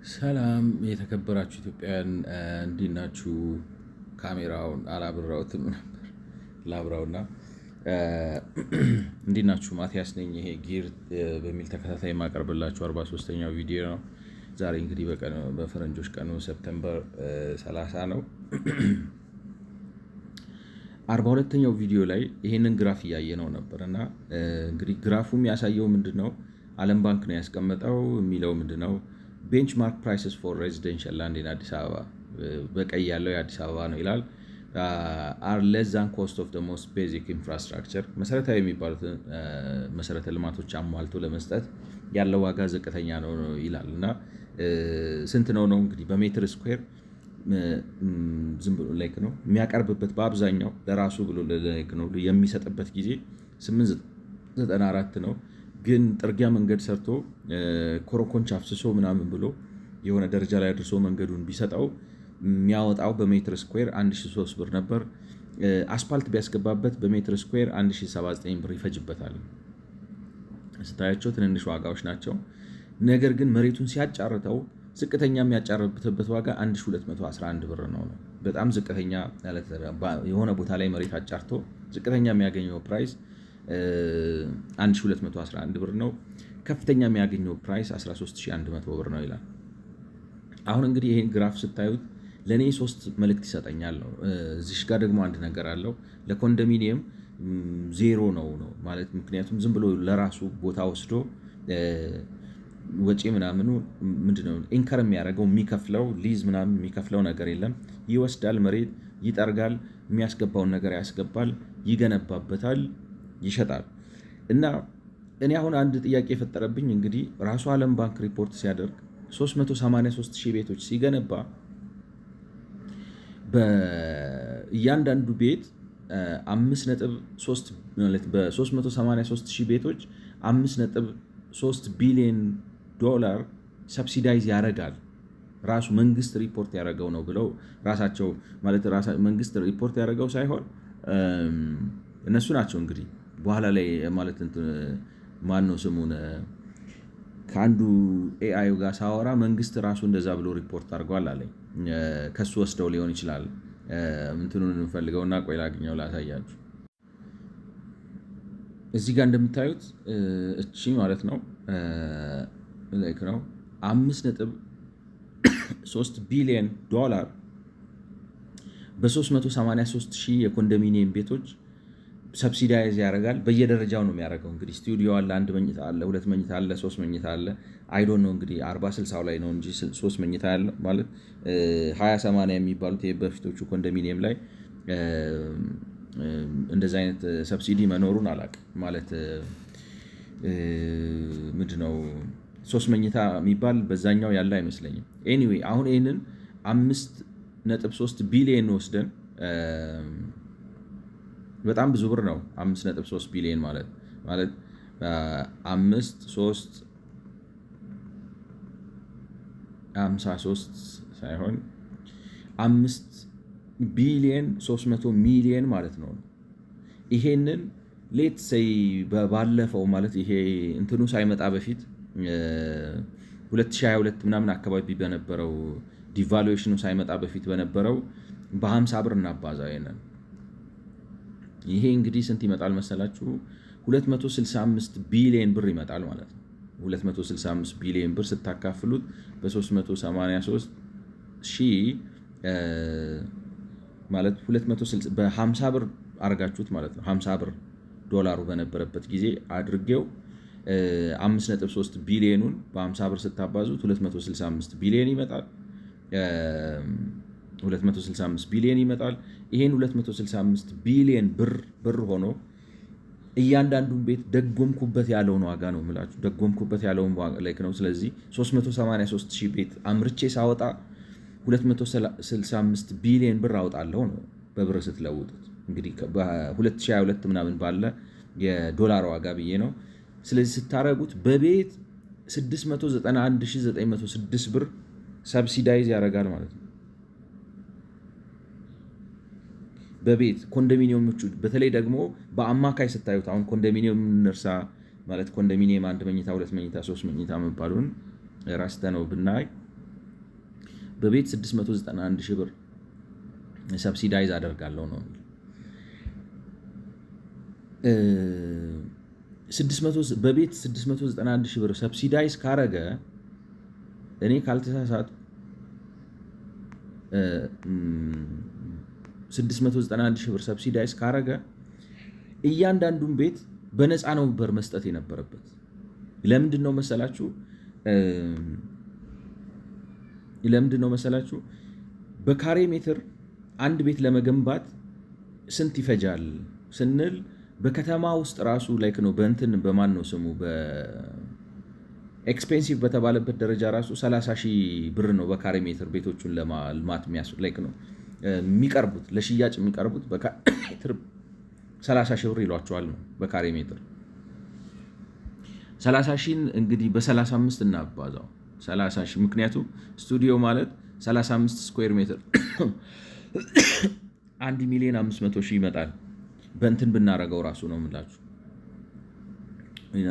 ሰላም የተከበራችሁ ኢትዮጵያውያን እንዴት ናችሁ? ካሜራውን አላብራውትም ነበር ላብራውና እንዴት ናችሁ? ማቲያስ ነኝ። ይሄ ጊር በሚል ተከታታይ የማቀርብላችሁ 43ኛው ቪዲዮ ነው። ዛሬ እንግዲህ በፈረንጆች ቀኑ ሰፕተምበር 30 ነው። 42ኛው ቪዲዮ ላይ ይሄንን ግራፍ እያየነው ነበር እና እንግዲህ ግራፉ የሚያሳየው ምንድነው? ዓለም ባንክ ነው ያስቀመጠው። የሚለው ምንድነው? ቤንችማርክ ፕራይስስ ፎር ሬዚደንሻል ላንድ ኢን አዲስ አበባ፣ በቀይ ያለው የአዲስ አበባ ነው ይላል። አር ሌስ ዛን ኮስት ኦፍ ሞስት ቤዚክ ኢንፍራስትራክቸር፣ መሰረታዊ የሚባሉትን መሰረተ ልማቶች አሟልቶ ለመስጠት ያለው ዋጋ ዝቅተኛ ነው ይላል። እና ስንት ነው እንግዲህ በሜትር ስኩዌር ዝም ብሎ ላይክ ነው የሚያቀርብበት በአብዛኛው ለራሱ ብሎ ላይክ ነው የሚሰጥበት ጊዜ 894 ነው። ግን ጥርጊያ መንገድ ሰርቶ ኮረኮንች አፍስሶ ምናምን ብሎ የሆነ ደረጃ ላይ አድርሶ መንገዱን ቢሰጠው የሚያወጣው በሜትር ስኩዌር 1003 ብር ነበር። አስፓልት ቢያስገባበት በሜትር ስኩዌር 1079 ብር ይፈጅበታል። ስታያቸው ትንንሽ ዋጋዎች ናቸው። ነገር ግን መሬቱን ሲያጫርተው ዝቅተኛ የሚያጫርብትበት ዋጋ 1211 ብር ነው። በጣም ዝቅተኛ የሆነ ቦታ ላይ መሬት አጫርቶ ዝቅተኛ የሚያገኘው ፕራይስ 1211 ብር ነው። ከፍተኛ የሚያገኘው ፕራይስ 13100 ብር ነው ይላል። አሁን እንግዲህ ይሄን ግራፍ ስታዩት ለእኔ 3 መልእክት ይሰጠኛል ነው። እዚሽ ጋር ደግሞ አንድ ነገር አለው። ለኮንዶሚኒየም ዜሮ ነው ማለት፣ ምክንያቱም ዝም ብሎ ለራሱ ቦታ ወስዶ ወጪ ምናምኑ ምንድነው ኢንከር የሚያደርገው የሚከፍለው ሊዝ ምናምን የሚከፍለው ነገር የለም። ይወስዳል፣ መሬት ይጠርጋል፣ የሚያስገባውን ነገር ያስገባል፣ ይገነባበታል፣ ይሸጣል። እና እኔ አሁን አንድ ጥያቄ የፈጠረብኝ እንግዲህ ራሱ ዓለም ባንክ ሪፖርት ሲያደርግ 383,000 ቤቶች ሲገነባ በእያንዳንዱ ቤት 5.3 ማለት በ383,000 ቤቶች 5.3 ቢሊዮን ዶላር ሰብሲዳይዝ ያደርጋል። ራሱ መንግስት ሪፖርት ያደረገው ነው ብለው ራሳቸው ማለት መንግስት ሪፖርት ያደረገው ሳይሆን እነሱ ናቸው እንግዲህ በኋላ ላይ ማለት ማነው ስሙን ከአንዱ ኤአይ ጋር ሳወራ መንግስት ራሱ እንደዛ ብሎ ሪፖርት አድርጓል አለኝ። ከሱ ወስደው ሊሆን ይችላል። እንትኑን እንፈልገውና ቆይ ላግኘው ላሳያችሁ። እዚህ ጋር እንደምታዩት እቺ ማለት ነው ላይክ ነው 5.3 ቢሊዮን ዶላር በ383,000 የኮንዶሚኒየም ቤቶች ሰብሲዳይዝ ያደርጋል። በየደረጃው ነው የሚያደርገው። እንግዲህ ስቱዲዮ አለ፣ 1 መኝታ አለ፣ 2 መኝታ አለ፣ 3 መኝታ አለ። አይዶን ነው እንግዲህ 40/60 ላይ ነው እንጂ 3 መኝታ ያለ ማለት 20/80 የሚባሉት በፊቶቹ ኮንዶሚኒየም ላይ እንደዚህ አይነት ሰብሲዲ መኖሩን አላውቅም። ማለት ምንድነው 3 መኝታ የሚባል በዛኛው ያለ አይመስለኝም። ኤኒዌይ አሁን ይህንን 5.3 ቢሊዮን ወስደን በጣም ብዙ ብር ነው። 5.3 ቢሊዮን ማለት 53 ሳይሆን 5 ቢሊዮን 300 ሚሊዮን ማለት ነው። ይሄንን ሌት ሰይ ባለፈው ማለት ይሄ እንትኑ ሳይመጣ በፊት 2022 ምናምን አካባቢ በነበረው ዲቫሉዌሽኑ ሳይመጣ በፊት በነበረው በ50 ብር እናባዛው። ይሄ እንግዲህ ስንት ይመጣል መሰላችሁ? 265 ቢሊዮን ብር ይመጣል ማለት ነው። 265 ቢሊዮን ብር ስታካፍሉት በ383 ሺህ ማለት 260 በ50 ብር አድርጋችሁት ማለት ነው። 50 ብር ዶላሩ በነበረበት ጊዜ አድርጌው 5.3 ቢሊዮኑን በ50 ብር ስታባዙት 265 ቢሊዮን ይመጣል። 265 ቢሊዮን ይመጣል። ይሄን 265 ቢሊዮን ብር ሆኖ እያንዳንዱን ቤት ደጎምኩበት ያለውን ዋጋ ነው የምላችሁ። ደጎምኩበት ያለውን ላይክ ነው። ስለዚህ 383,000 ቤት አምርቼ ሳወጣ 265 ቢሊዮን ብር አወጣለሁ ነው በብር ስትለውጡት። እንግዲህ በ2022 ምናምን ባለ የዶላር ዋጋ ብዬ ነው። ስለዚህ ስታረጉት በቤት 691,906 ብር ሰብሲዳይዝ ያደርጋል ማለት ነው። በቤት ኮንዶሚኒየሞቹ በተለይ ደግሞ በአማካይ ስታዩት አሁን ኮንዶሚኒየም ነርሳ ማለት ኮንዶሚኒየም 1 መኝታ 2 መኝታ 3 መኝታ መባሉን ራስተ ነው ብናይ በቤት 691 ሺህ ብር ሰብሲዳይዝ አደርጋለሁ ነው የሚል። በቤት 691 ሺህ ብር ሰብሲዳይዝ ካረገ እኔ ካልተሳሳት 691 ሺህ ብር ሰብሲዳይዝ ካረገ እያንዳንዱን ቤት በነፃ ነው ነበር መስጠት የነበረበት። ለምንድን ነው መሰላችሁ? በካሬ ሜትር አንድ ቤት ለመገንባት ስንት ይፈጃል ስንል በከተማ ውስጥ ራሱ ላይክ ነው በእንትን በማን ነው ስሙ በኤክስፔንሲቭ በተባለበት ደረጃ ራሱ 30 ሺህ ብር ነው በካሬ ሜትር ቤቶቹን ለማልማት ላይክ ነው የሚቀርቡት ለሽያጭ የሚቀርቡት በካሬ ሜትር 30 ሺህ ብር ይሏቸዋል ነው በካሬ ሜትር። 30 ሺህን እንግዲህ በ35 እናባዛው 30 ሺህ ምክንያቱም ስቱዲዮ ማለት 35 ስኩዌር ሜትር 1,500,000 ይመጣል። በእንትን ብናረገው ራሱ ነው የምላችሁ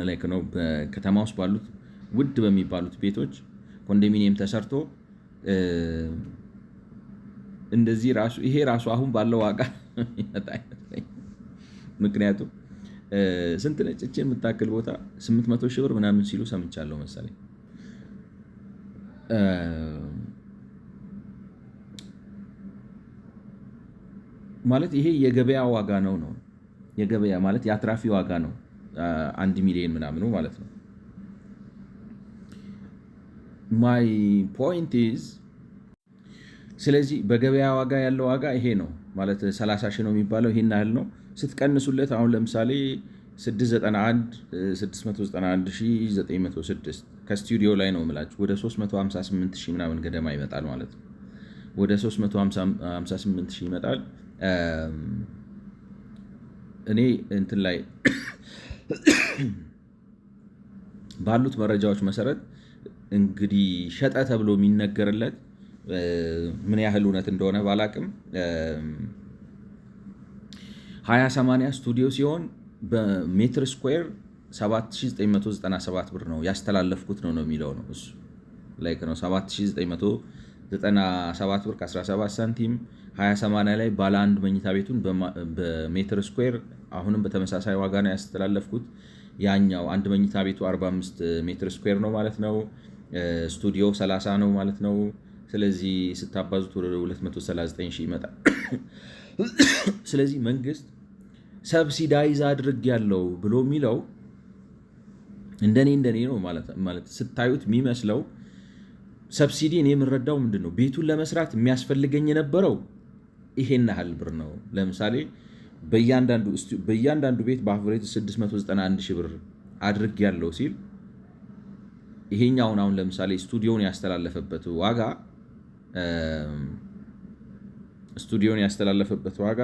ላይክ ነው በከተማ ውስጥ ባሉት ውድ በሚባሉት ቤቶች ኮንዶሚኒየም ተሰርቶ እንደዚህ ራሱ ይሄ ራሱ አሁን ባለው ዋጋ ይመጣ አይመስለኝም። ምክንያቱም ስንት ነጭቼ የምታክል ቦታ 800 ሺህ ብር ምናምን ሲሉ ሰምቻለሁ መሰለኝ። ማለት ይሄ የገበያ ዋጋ ነው የገበያ ማለት የአትራፊ ዋጋ ነው 1 ሚሊዮን ምናምኑ ማለት ነው። ማይ ፖይንት ኢዝ ስለዚህ በገበያ ዋጋ ያለው ዋጋ ይሄ ነው ማለት 30 ሺህ ነው የሚባለው ይሄን ያህል ነው። ስትቀንሱለት አሁን ለምሳሌ 691,906 ከስቱዲዮ ላይ ነው የምላችሁ ወደ 358,000 ምናምን ገደማ ይመጣል ማለት ነው። ወደ 358,000 ይመጣል። እኔ እንትን ላይ ባሉት መረጃዎች መሰረት እንግዲህ ሸጠ ተብሎ የሚነገርለት ምን ያህል እውነት እንደሆነ ባላቅም 20/80 ስቱዲዮ ሲሆን በሜትር ስኩዌር 7,997 ብር ነው ያስተላለፍኩት ነው የሚለው ነው እሱ ላይክ ነው 7,997 ብር ከ17 ሳንቲም 20/80 ላይ ባለ አንድ መኝታ ቤቱን በሜትር ስኩዌር አሁንም በተመሳሳይ ዋጋ ነው ያስተላለፍኩት። ያኛው አንድ መኝታ ቤቱ 45 ሜትር ስኩዌር ነው ማለት ነው። ስቱዲዮ 30 ነው ማለት ነው። ስለዚህ ስታባዙት ወደ 239 ሺህ ይመጣል። ስለዚህ መንግስት ሰብሲዳይዝ አድርግ ያለው ብሎ የሚለው እንደኔ ነው ማለት ስታዩት የሚመስለው ሰብሲዲ እኔ የምረዳው ምንድን ነው ቤቱን ለመስራት የሚያስፈልገኝ የነበረው ይሄን ያህል ብር ነው። ለምሳሌ በእያንዳንዱ ቤት በአቨሬጅ 691 ሺህ ብር አድርግ ያለው ሲል ይሄኛውን አሁን ለምሳሌ ስቱዲዮን ያስተላለፈበት ዋጋ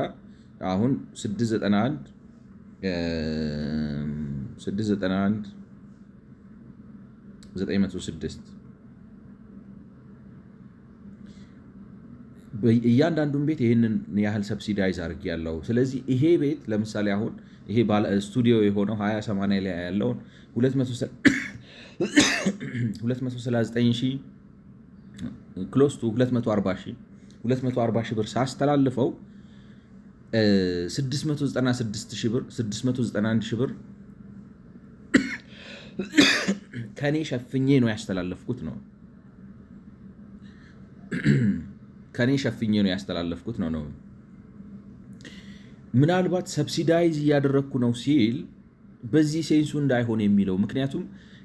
አሁን 691,906 እያንዳንዱን ቤት ይህንን ያህል ሰብሲዳይዝ አድርግ ያለው። ስለዚህ ይሄ ቤት ለምሳሌ አሁን ይሄ ስቱዲዮ የሆነው 20/80 ላይ ያለውን 239 ሺህ ክሎስ ቱ 240 ሺህ ብር ሳስተላልፈው 691 ሺህ ብር ከኔ ሸፍኜ ነው ያስተላለፍኩት ነው ነው። ምናልባት ሰብሲዳይዝ እያደረግኩ ነው ሲል በዚህ ሴንሱ እንዳይሆን የሚለው ምክንያቱም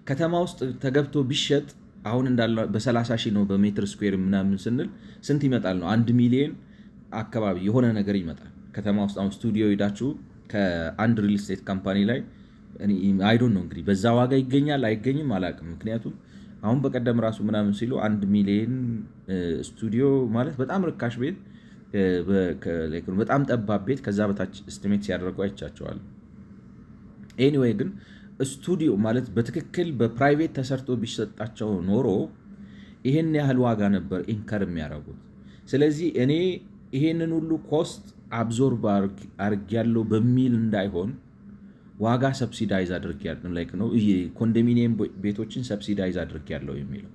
ከተማ ውስጥ ተገብቶ ቢሸጥ አሁን እንዳለ በ30 ሺህ ነው በሜትር ስኩዌር ምናምን ስንል ስንት ይመጣል ነው 1 ሚሊዮን አካባቢ የሆነ ነገር ይመጣል ከተማ ውስጥ። አሁን ስቱዲዮ ሄዳችሁ ከአንድ ሪል ስቴት ካምፓኒ ላይ አይዶን ነው እንግዲህ በዛ ዋጋ ይገኛል አይገኝም አላውቅም። ምክንያቱም አሁን በቀደም ራሱ ምናምን ሲሉ 1 ሚሊዮን ስቱዲዮ ማለት በጣም ርካሽ ቤት በጣም ጠባብ ቤት ከዛ በታች እስቲሜት ሲያደርጉ አይቻቸዋል። ኤኒዌይ ግን ስቱዲዮ ማለት በትክክል በፕራይቬት ተሰርቶ ቢሰጣቸው ኖሮ ይሄን ያህል ዋጋ ነበር ኢንከር የሚያደርጉት። ስለዚህ እኔ ይሄንን ሁሉ ኮስት አብዞርብ አድርጌያለሁ በሚል እንዳይሆን ዋጋ ሰብሲዳይዝ አድርጌያለሁ ላይክ ነው ኮንዶሚኒየም ቤቶችን ሰብሲዳይዝ አድርጌያለሁ የሚለው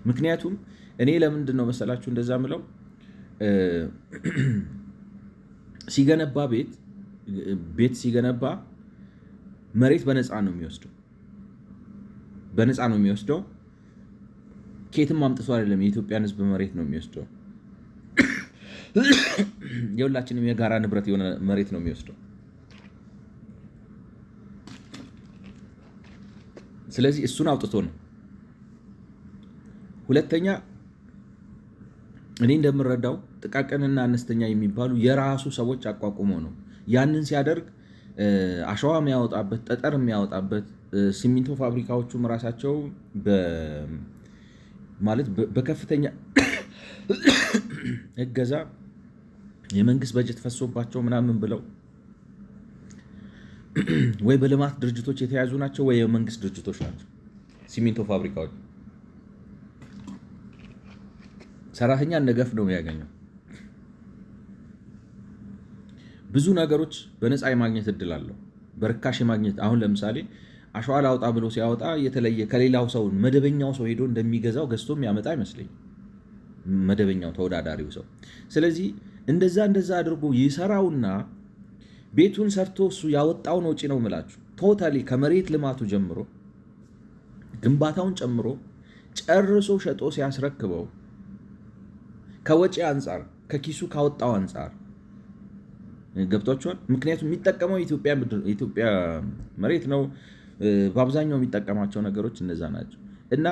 ምክንያቱም እኔ ለምንድን ነው መሰላችሁ እንደዛ ምለው ሲገነባ ቤት ሲገነባ መሬት በነፃ ነው የሚወስደው። ኬትም አምጥቶ አይደለም። የኢትዮጵያን ሕዝብ መሬት ነው የሚወስደው። የሁላችንም የጋራ ንብረት የሆነ መሬት ነው የሚወስደው። ስለዚህ እሱን አውጥቶ ነው። ሁለተኛ እኔ እንደምረዳው ጥቃቅንና አነስተኛ የሚባሉ የራሱ ሰዎች አቋቁሞ ነው። ያንን ሲያደርግ አሸዋ የሚያወጣበት፣ ጠጠር የሚያወጣበት፣ ሲሚንቶ ፋብሪካዎቹም ራሳቸው ማለት በከፍተኛ እገዛ የመንግስት በጀት ፈሶባቸው ምናምን ብለው ወይ በልማት ድርጅቶች የተያዙ ናቸው ወይ የመንግስት ድርጅቶች ናቸው። ሲሚንቶ ፋብሪካዎች ሰራተኛ ነገፍ ነው የሚያገኘው። ብዙ ነገሮች በነፃ የማግኘት እድል አለው፣ በርካሽ የማግኘት አሁን ለምሳሌ አሸዋ ላውጣ ብሎ ሲያወጣ የተለየ ከሌላው ሰው መደበኛው ሰው ሄዶ እንደሚገዛው ገዝቶ የሚያመጣ አይመስለኝም፣ መደበኛው ተወዳዳሪው ሰው። ስለዚህ እንደዛ አድርጎ ይሰራውና ቤቱን ሰርቶ እሱ ያወጣውን ወጪ ነው የምላችሁ ቶታሊ ከመሬት ልማቱ ጀምሮ ግንባታውን ጨምሮ ጨርሶ ሸጦ ሲያስረክበው ከወጪ አንጻር ከኪሱ ካወጣው አንጻር ገብቷቸዋል። ምክንያቱም የሚጠቀመው የኢትዮጵያ መሬት ነው። በአብዛኛው የሚጠቀማቸው ነገሮች እነዛ ናቸው እና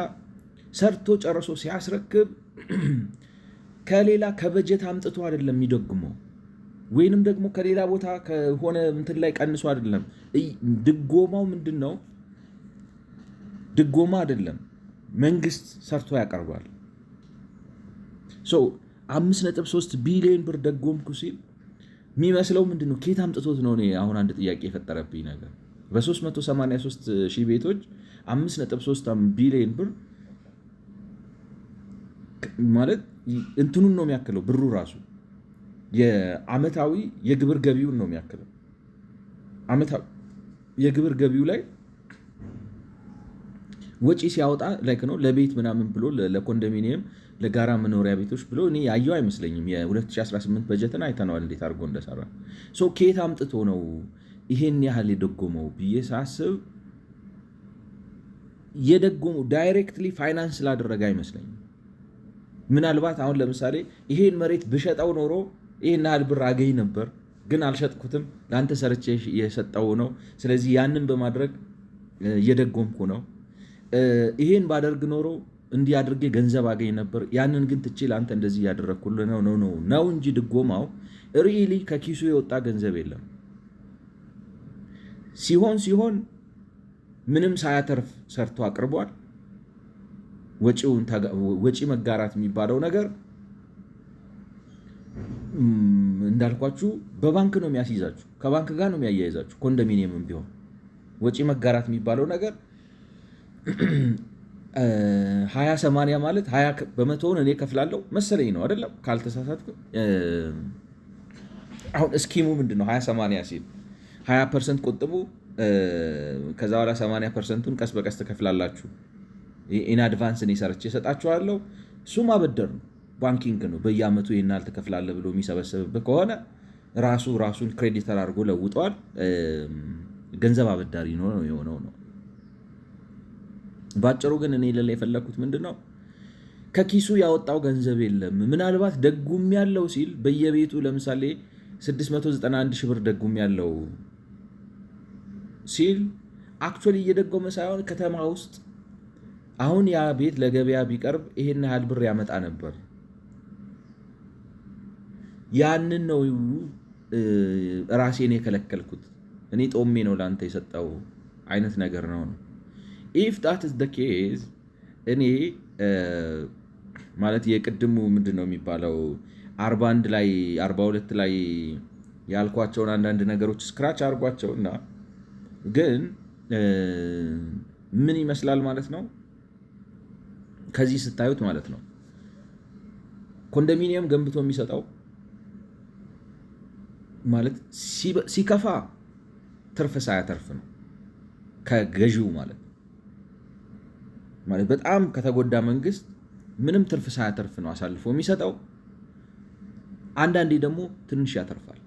ሰርቶ ጨርሶ ሲያስረክብ ከሌላ ከበጀት አምጥቶ አይደለም የሚደግመው፣ ወይንም ደግሞ ከሌላ ቦታ ከሆነ እንትን ላይ ቀንሶ አይደለም። ድጎማው ምንድን ነው? ድጎማ አይደለም፣ መንግስት ሰርቶ ያቀርባል። 5.3 ቢሊዮን ብር ደጎምኩ ሲል የሚመስለው ምንድን ነው? ኬት አምጥቶት ነው? አሁን አንድ ጥያቄ የፈጠረብኝ ነገር በ383 ሺህ ቤቶች 5.3 ቢሊዮን ብር ማለት እንትኑን ነው የሚያክለው። ብሩ ራሱ የአመታዊ የግብር ገቢውን ነው የሚያክለው። አመታዊ የግብር ገቢው ላይ ወጪ ሲያወጣ ላይክ ነው ለቤት ምናምን ብሎ ለኮንዶሚኒየም ለጋራ መኖሪያ ቤቶች ብሎ እኔ ያየው አይመስለኝም። የ2018 በጀትን አይተነዋል እንዴት አድርጎ እንደሰራ። ከየት አምጥቶ ነው ይሄን ያህል የደጎመው ብዬ ሳስብ የደጎመው ዳይሬክትሊ ፋይናንስ ስላደረገ አይመስለኝም። ምናልባት አሁን ለምሳሌ ይሄን መሬት ብሸጠው ኖሮ ይሄን ያህል ብር አገኝ ነበር፣ ግን አልሸጥኩትም፣ ለአንተ ሰርቼ የሰጠው ነው። ስለዚህ ያንን በማድረግ እየደጎምኩ ነው። ይሄን ባደርግ ኖሮ እንዲህ አድርጌ ገንዘብ አገኝ ነበር፣ ያንን ግን ትቼ ለአንተ እንደዚህ እያደረግኩልህ ነው እንጂ ድጎማው ሪሊ ከኪሱ የወጣ ገንዘብ የለም። ሲሆን ምንም ሳያተርፍ ሰርቶ አቅርቧል። ወጪ መጋራት የሚባለው ነገር እንዳልኳችሁ በባንክ ነው የሚያስይዛችሁ፣ ከባንክ ጋር ነው የሚያያይዛችሁ። ኮንዶሚኒየምም ቢሆን ወጪ መጋራት የሚባለው ነገር 20/80 ማለት 20 በመቶውን እኔ ከፍላለሁ መሰለኝ ነው አይደለም? ካልተሳሳትኩ። አሁን እስኪሙ ምንድን ነው? 20/80 ሲል 20% ቆጥቡ፣ ከዛ በኋላ 80%ቱን ቀስ በቀስ ትከፍላላችሁ። ኢን አድቫንስ እኔ ሰርቼ እሰጣችኋለሁ። እሱ ማበደር ነው፣ ባንኪንግ ነው። በየአመቱ ይህን ያህል ትከፍላለህ ብሎ የሚሰበሰብብህ ከሆነ ራሱን ክሬዲተር አድርጎ ለውጠዋል። ገንዘብ አበዳሪ ነው የሆነው ነው። ባጭሩ ግን እኔ ልል የፈለኩት ምንድን ነው፣ ከኪሱ ያወጣው ገንዘብ የለም። ምናልባት ደጉም ያለው ሲል በየቤቱ ለምሳሌ 691 ሺህ ብር ደጉም ያለው ሲል አክቹዋሊ እየደጎመ ሳይሆን ከተማ ውስጥ አሁን ያ ቤት ለገበያ ቢቀርብ ይሄን ያህል ብር ያመጣ ነበር። ያንን ነው ራሴን የከለከልኩት። እኔ ጦሜ ነው ለአንተ የሰጠው አይነት ነገር ነው። ኢፍ ዳት ኢዝ ዘ ኬዝ እኔ ማለት የቅድሙ ምንድን ነው የሚባለው 41 ላይ 42 ላይ ያልኳቸውን አንዳንድ ነገሮች ስክራች አድርጓቸውና ግን ምን ይመስላል ማለት ነው ከዚህ ስታዩት ማለት ነው ኮንዶሚኒየም ገንብቶ የሚሰጠው ማለት ሲከፋ ትርፍ ሳያተርፍ ነው ከገዢው ማለት በጣም ከተጎዳ መንግስት ምንም ትርፍ ሳያተርፍ ነው አሳልፎ የሚሰጠው። አንዳንዴ ደግሞ ትንሽ ያተርፋል።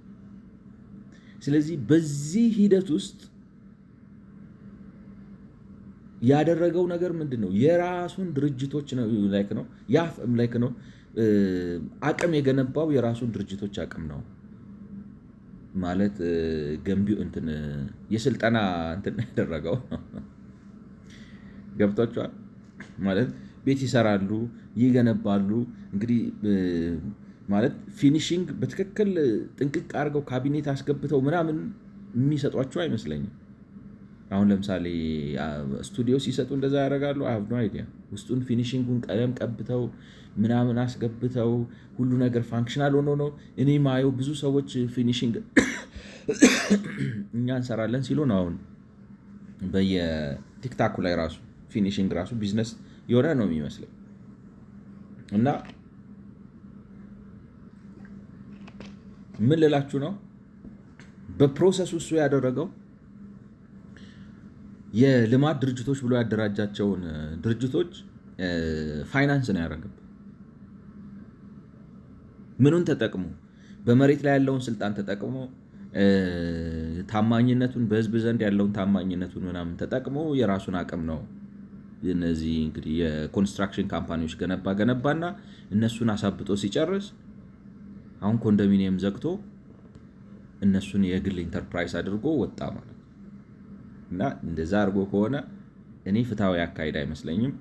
ስለዚህ በዚህ ሂደት ውስጥ ያደረገው ነገር ምንድን ነው? የራሱን ድርጅቶች ነው አቅም የገነባው የራሱን ድርጅቶች አቅም ነው ማለት ገንቢው የስልጠና ያደረገው ገብቷቸዋል ማለት ቤት ይሰራሉ፣ ይገነባሉ። እንግዲህ ማለት ፊኒሽንግ በትክክል ጥንቅቅ አድርገው ካቢኔት አስገብተው ምናምን የሚሰጧቸው አይመስለኝም። አሁን ለምሳሌ ስቱዲዮ ሲሰጡ እንደዛ ያደርጋሉ። አይ ሃቭ ኖ አይዲያ። ውስጡን ፊኒሽንጉን ቀለም ቀብተው ምናምን አስገብተው ሁሉ ነገር ፋንክሽናል ሆኖ ነው እኔ ማየው። ብዙ ሰዎች ፊኒሽንግ እኛ እንሰራለን ሲሉ ነው አሁን በየቲክታኩ ላይ ራሱ ፊኒሽንግ ራሱ ቢዝነስ የሆነ ነው የሚመስለው። እና ምን ልላችሁ ነው፣ በፕሮሰሱ እሱ ያደረገው የልማት ድርጅቶች ብሎ ያደራጃቸውን ድርጅቶች ፋይናንስ ነው ያደረገው። ምኑን ተጠቅሞ? በመሬት ላይ ያለውን ስልጣን ተጠቅሞ ታማኝነቱን በህዝብ ዘንድ ያለውን ታማኝነቱን ምናምን ተጠቅሞ የራሱን አቅም ነው። እነዚህ እንግዲህ የኮንስትራክሽን ካምፓኒዎች ገነባና እነሱን አሳብጦ ሲጨርስ አሁን ኮንዶሚኒየም ዘግቶ እነሱን የግል ኢንተርፕራይዝ አድርጎ ወጣ ማለት ነው። እና እንደዛ አድርጎ ከሆነ እኔ ፍትሃዊ አካሄድ አይመስለኝም።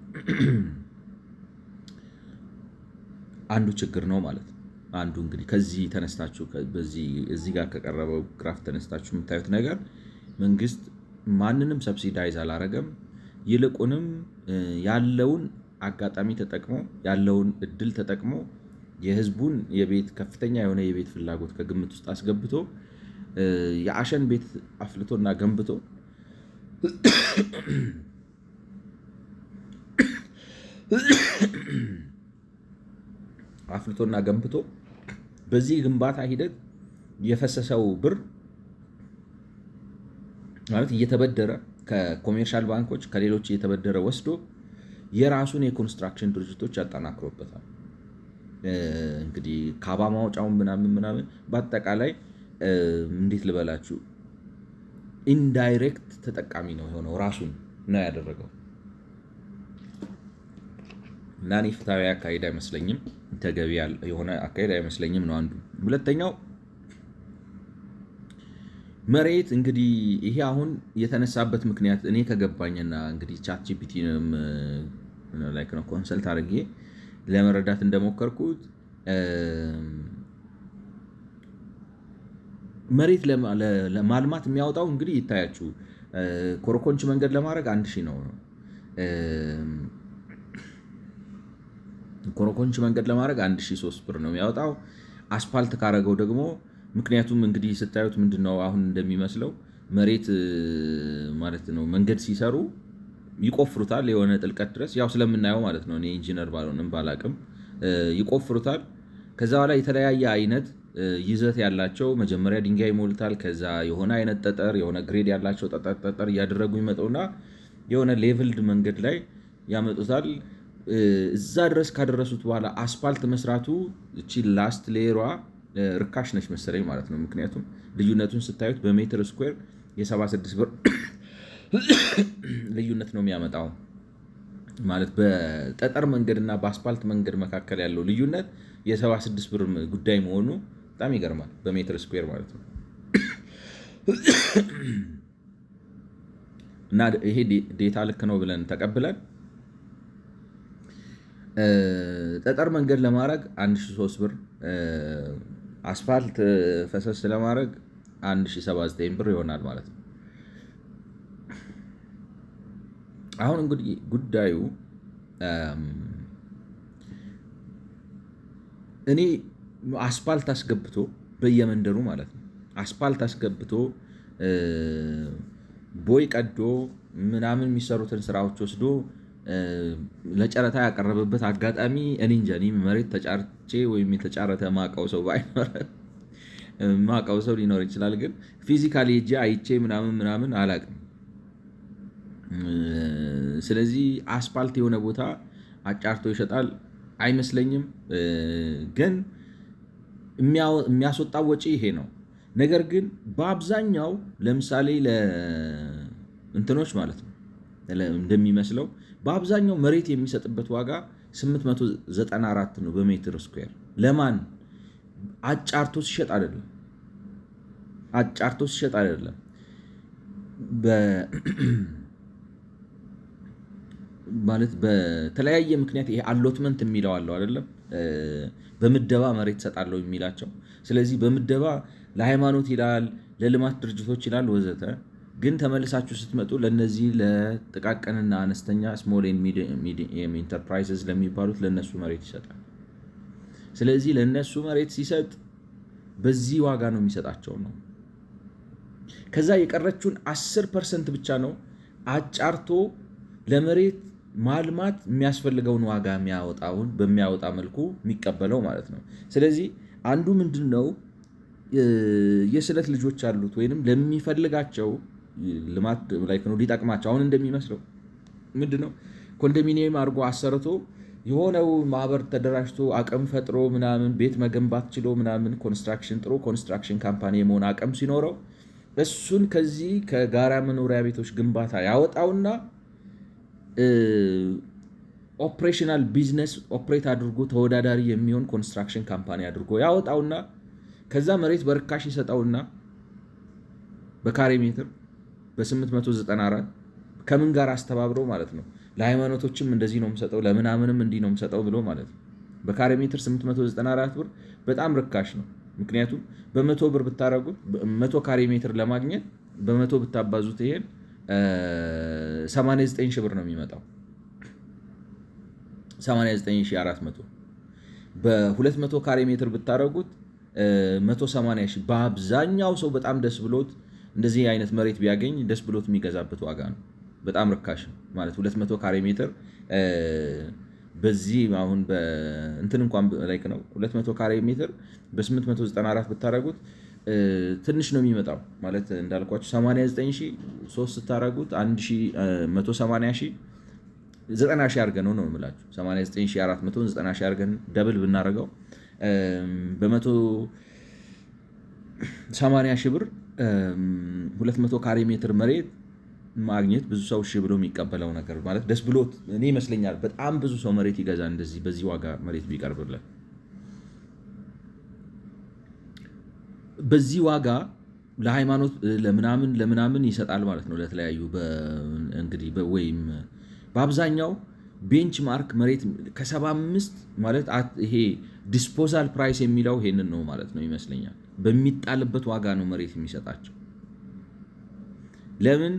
አንዱ ችግር ነው ማለት ነው። አንዱ እንግዲህ ከዚህ ተነስታችሁ እዚህ ጋር ከቀረበው ግራፍ ተነስታችሁ የምታዩት ነገር መንግስት ማንንም ሰብሲዳይዝ አላረገም። ይልቁንም ያለውን አጋጣሚ ተጠቅሞ ያለውን እድል ተጠቅሞ የህዝቡን ከፍተኛ የሆነ የቤት ፍላጎት ከግምት ውስጥ አስገብቶ የአሸን ቤት አፍልቶና ገንብቶ በዚህ ግንባታ ሂደት የፈሰሰው ብር ማለት እየተበደረ ከኮሜርሻል ባንኮች ከሌሎች እየተበደረ ወስዶ የራሱን የኮንስትራክሽን ድርጅቶች ያጠናክሮበታል። እንግዲህ ካባ ማውጫውን ምናምን በአጠቃላይ እንዴት ልበላችሁ ኢንዳይሬክት ተጠቃሚ ነው የሆነው፣ ራሱን ነው ያደረገው። እና እኔ ፍትሃዊ አካሄድ አይመስለኝም፣ ተገቢ የሆነ አካሄድ አይመስለኝም ነው አንዱ። ሁለተኛው መሬት እንግዲህ ይሄ አሁን የተነሳበት ምክንያት እኔ ከገባኝና እንግዲህ ቻት ጂፒቲንም ነው ኮንሰልት አድርጌ ለመረዳት እንደሞከርኩት መሬት ለማልማት የሚያወጣው እንግዲህ ይታያችሁ ኮረኮንች መንገድ ለማድረግ 1000 ነው። ኮረኮንች መንገድ ለማድረግ 1003 ብር ነው የሚያወጣው። አስፓልት ካረገው ደግሞ ምክንያቱም እንግዲህ ስታዩት ምንድነው አሁን እንደሚመስለው መሬት ማለት ነው መንገድ ሲሰሩ ይቆፍሩታል የሆነ ጥልቀት ድረስ ያው ስለምናየው ማለት ነው። እኔ ኢንጂነር ባልሆንም ባላቅም ይቆፍሩታል። ከዛ በኋላ የተለያየ አይነት ይዘት ያላቸው መጀመሪያ ድንጋይ ይሞልታል። ከዛ የሆነ አይነት ጠጠር የሆነ ግሬድ ያላቸው ጠጠር እያደረጉ ይመጡና የሆነ ሌቭልድ መንገድ ላይ ያመጡታል። እዛ ድረስ ካደረሱት በኋላ አስፓልት መስራቱ እቺ ላስት ሌየሯ ርካሽ ነች መሰለኝ ማለት ነው። ምክንያቱም ልዩነቱን ስታዩት በሜትር ስኩዌር የ76 ብር ልዩነት ነው የሚያመጣው ማለት በጠጠር መንገድና በአስፓልት መንገድ መካከል ያለው ልዩነት የ76 ብር ጉዳይ መሆኑ በጣም ይገርማል፣ በሜትር ስኩዌር ማለት ነው። እና ይሄ ዴታ ልክ ነው ብለን ተቀብለን ጠጠር መንገድ ለማድረግ 1003 ብር፣ አስፋልት ፈሰስ ለማድረግ 1079 ብር ይሆናል ማለት ነው። አሁን እንግዲህ ጉዳዩ እኔ አስፓልት አስገብቶ በየመንደሩ ማለት ነው አስፓልት አስገብቶ ቦይ ቀዶ ምናምን የሚሰሩትን ስራዎች ወስዶ ለጨረታ ያቀረበበት አጋጣሚ እኔ እንጃ። እኔ መሬት ተጫርቼ ወይም የተጫረተ ማቀው ሰው ባይኖር ማቀው ሰው ሊኖር ይችላል፣ ግን ፊዚካሊ ሄጄ አይቼ ምናምን አላቅም። ስለዚህ አስፓልት የሆነ ቦታ አጫርቶ ይሸጣል። አይመስለኝም። ግን የሚያስወጣው ወጪ ይሄ ነው። ነገር ግን በአብዛኛው ለምሳሌ ለእንትኖች ማለት ነው እንደሚመስለው በአብዛኛው መሬት የሚሰጥበት ዋጋ 894 ነው በሜትር ስኩዌር። ለማን አጫርቶ ሲሸጥ አይደለም፣ አጫርቶ ሲሸጥ አይደለም። ማለት በተለያየ ምክንያት ይሄ አሎትመንት የሚለው አለው አይደለም፣ በምደባ መሬት ሰጣለው የሚላቸው። ስለዚህ በምደባ ለሃይማኖት ይላል፣ ለልማት ድርጅቶች ይላል ወዘተ። ግን ተመልሳችሁ ስትመጡ ለነዚህ ለጥቃቅንና አነስተኛ ስሞል ኤንድ ሚዲየም ኢንተርፕራይዝስ ለሚባሉት ለነሱ መሬት ይሰጣል። ስለዚህ ለነሱ መሬት ሲሰጥ በዚህ ዋጋ ነው የሚሰጣቸው ነው። ከዛ የቀረችውን 10% ብቻ ነው አጫርቶ ለመሬት ማልማት የሚያስፈልገውን ዋጋ በሚያወጣ መልኩ የሚቀበለው ማለት ነው። ስለዚህ አንዱ ምንድን ነው የስለት ልጆች አሉት ወይንም ለሚፈልጋቸው ልማት ላይ ነው ሊጠቅማቸው። አሁን እንደሚመስለው ምንድነው ኮንዶሚኒየም አድርጎ አሰርቶ የሆነው ማህበር ተደራጅቶ አቅም ፈጥሮ ምናምን ቤት መገንባት ችሎ ምናምን ጥሩ ኮንስትራክሽን ካምፓኒ የመሆን አቅም ሲኖረው እሱን ከዚህ ከጋራ መኖሪያ ቤቶች ግንባታ ያወጣውና ኦፕሬሽናል ቢዝነስ ኦፕሬት አድርጎ ተወዳዳሪ የሚሆን ኮንስትራክሽን ካምፓኒ አድርጎ ያወጣውና ከዛ መሬት በርካሽ ይሰጣውና በካሬ ሜትር በ894 ከምን ጋር አስተባብረው ማለት ነው። ለሃይማኖቶችም እንደዚህ ነው የምሰጠው፣ ለምናምንም እንዲህ ነው የምሰጠው ብሎ ማለት ነው። በካሬ ሜትር 894 ብር በጣም ርካሽ ነው። ምክንያቱም በ100 ብር ብታረጉት 100 ካሬ ሜትር ለማግኘት በ100 ብታባዙት ይሄን 89 ሺህ ብር ነው የሚመጣው። 89400 በ200 ካሬ ሜትር ብታረጉት 180 ሺህ። በአብዛኛው ሰው በጣም ደስ ብሎት እንደዚህ አይነት መሬት ቢያገኝ ደስ ብሎት የሚገዛበት ዋጋ ነው። በጣም ርካሽ ማለት 200 ካሬ ሜትር በዚህ አሁን እንትን እንኳን ላይክ ነው 200 ካሬ ሜትር በ894 ብታረጉት ትንሽ ነው የሚመጣው ማለት እንዳልኳችሁ 89 ሺህ 3 ስታረጉት 180 ሺህ 90 ሺህ አድርገን ነው የምላችሁ 89400 90 ሺህ አድርገን ደብል ብናደርገው በ180 ሺህ ብር 200 ካሬ ሜትር መሬት ማግኘት ብዙ ሰው እሺ ብሎ የሚቀበለው ነገር ማለት ደስ ብሎት እኔ ይመስለኛል። በጣም ብዙ ሰው መሬት ይገዛ እንደዚህ በዚህ ዋጋ መሬት ቢቀርብለት። በዚህ ዋጋ ለሃይማኖት ለምናምን ይሰጣል ማለት ነው። ለተለያዩ እንግዲህ ወይም በአብዛኛው ቤንች ማርክ መሬት ከ75 ማለት ይሄ ዲስፖዛል ፕራይስ የሚለው ይሄንን ነው ማለት ነው ይመስለኛል። በሚጣልበት ዋጋ ነው መሬት የሚሰጣቸው። ለምን